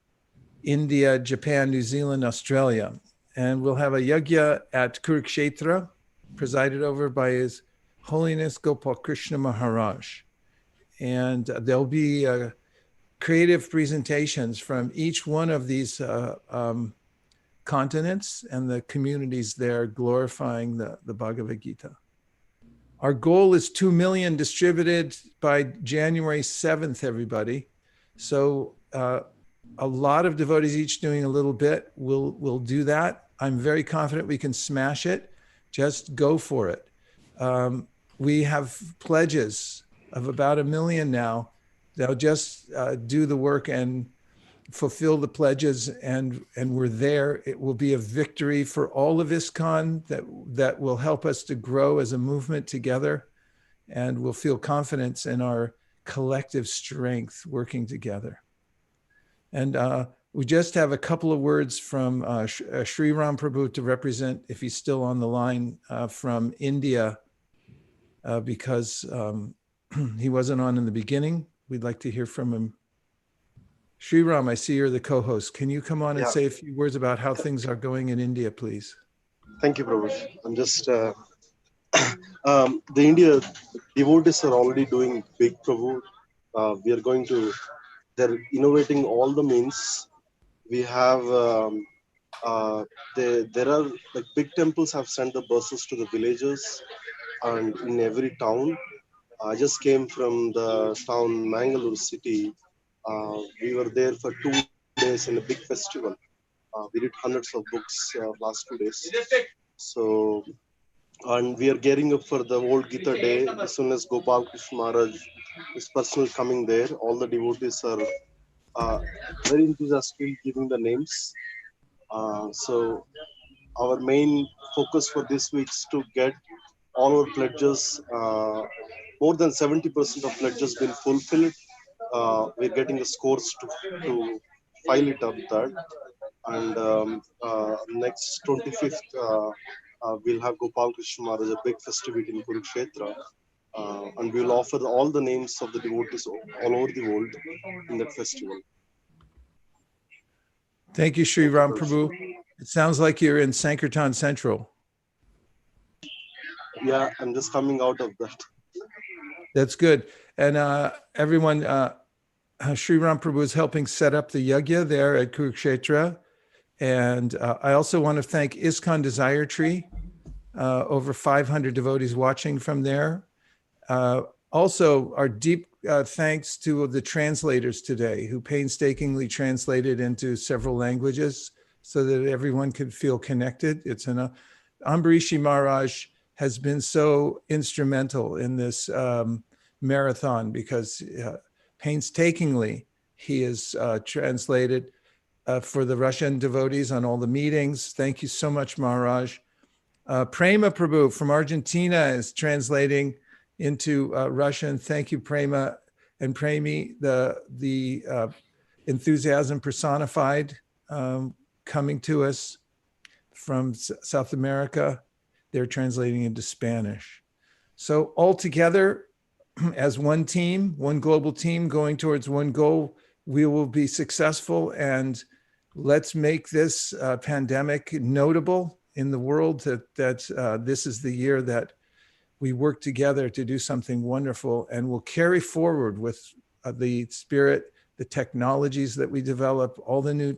India, Japan, New Zealand, Australia. And we'll have a Yajna at Kurukshetra, presided over by His Holiness Gopal Krishna Maharaj. And there'll be creative presentations from each one of these continents and the communities there glorifying the Bhagavad-Gita. Our goal is 2 million distributed by January 7th, everybody. So a lot of devotees each doing a little bit. We'll do that. I'm very confident we can smash it. Just go for it. We have pledges of about 1 million now. They'll just do the work and fulfill the pledges, and we're there. It will be a victory for all of ISKCON that will help us to grow as a movement together, and we'll feel confidence in our collective strength working together. And we just have a couple of words from Srila Prabhupada to represent, if he's still on the line, from India, because he wasn't on in the beginning. We'd like to hear from him. Sriram, I see you're the co-host. Can you come on and say a few words about how things are going in India, please? Thank you, Prabhu. I'm just, the India devotees are already doing big, Prabhu. We are going to, they're innovating all the means. We have, there are like big temples have sent the buses to the villages and in every town. I just came from the town Mangalore city. We were there for 2 days in a big festival. We did hundreds of books last 2 days. So, and we are gearing up for the Old Gita Day. As soon as Gopal Krishna Maharaj is personally coming there, all the devotees are very enthusiastic giving the names. So our main focus for this week is to get all our pledges, more than 70% of pledges been fulfilled. We're getting the scores to file it up that. And next 25th, we'll have Gopal Krishna Maharaj, a big festivity in Kurukshetra. And we'll offer all the names of the devotees all over the world in that festival. Thank you, Sri Ram Prabhu. It sounds like you're in Sankirtan Central. Yeah, I'm just coming out of that. That's good. And everyone, Sri Ram Prabhu is helping set up the Yajna there at Kurukshetra. And I also want to thank ISKCON Desire Tree, over 500 devotees watching from there. Also, our deep thanks to the translators today who painstakingly translated into several languages so that everyone could feel connected. It's an Ambarishi Maharaj has been so instrumental in this marathon because painstakingly he has translated for the Russian devotees on all the meetings. Thank you so much, Maharaj. Prema Prabhu from Argentina is translating into Russian. Thank you, Prema and Premi, the enthusiasm personified coming to us from South America. They're translating into Spanish. So all together as one team, one global team going towards one goal, we will be successful, and let's make this pandemic notable in the world that this is the year that we work together to do something wonderful, and we'll carry forward with the spirit, the technologies that we develop, all the new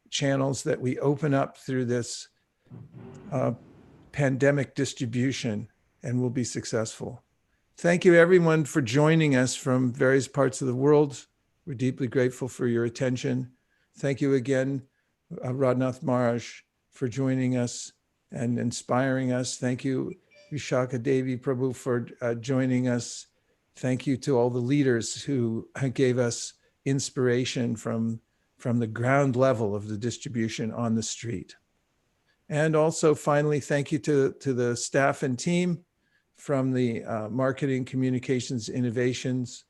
channels that we open up through this pandemic distribution, and we'll be successful. Thank you everyone for joining us from various parts of the world. We're deeply grateful for your attention. Thank you again, Radhanath Maharaj, for joining us and inspiring us. Thank you, Visakha Devi Prabhu, for joining us. Thank you to all the leaders who gave us inspiration from the ground level of the distribution on the street. And also finally, thank you to the staff and team from the Marketing Communications Innovations,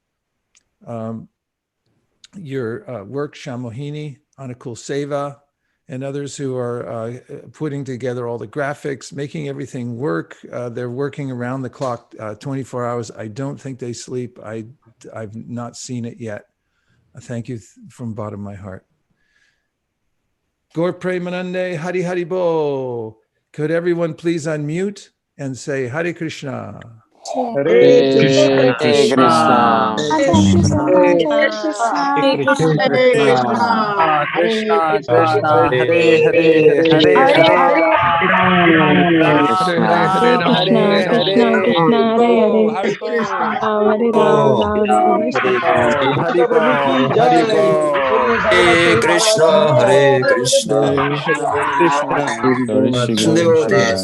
your work, Shamohini, Anukul Seva, and others who are putting together all the graphics, making everything work. They're working around the clock, 24 hours. I don't think they sleep. I've not seen it yet. Thank you from the bottom of my heart. Gaur Premanande, Hari Hari Bo. Could everyone please unmute and say Hare Krishna? Hare Krishna. Krishna. Thank you so much. Hare Krishna. Krishna, Krishna, Hare Hare, Hare Hare Hare, Hare Krishna, Hare Krishna, Krishna Krishna, Hare Hare, Hare Ram, Ram Ram, Hare Hare. Hari Bol, Hari Bol. Hare Krishna, Hare Krishna, Krishna, Krishna devotees.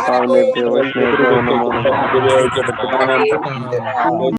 Pavan Devas, Namo Namo.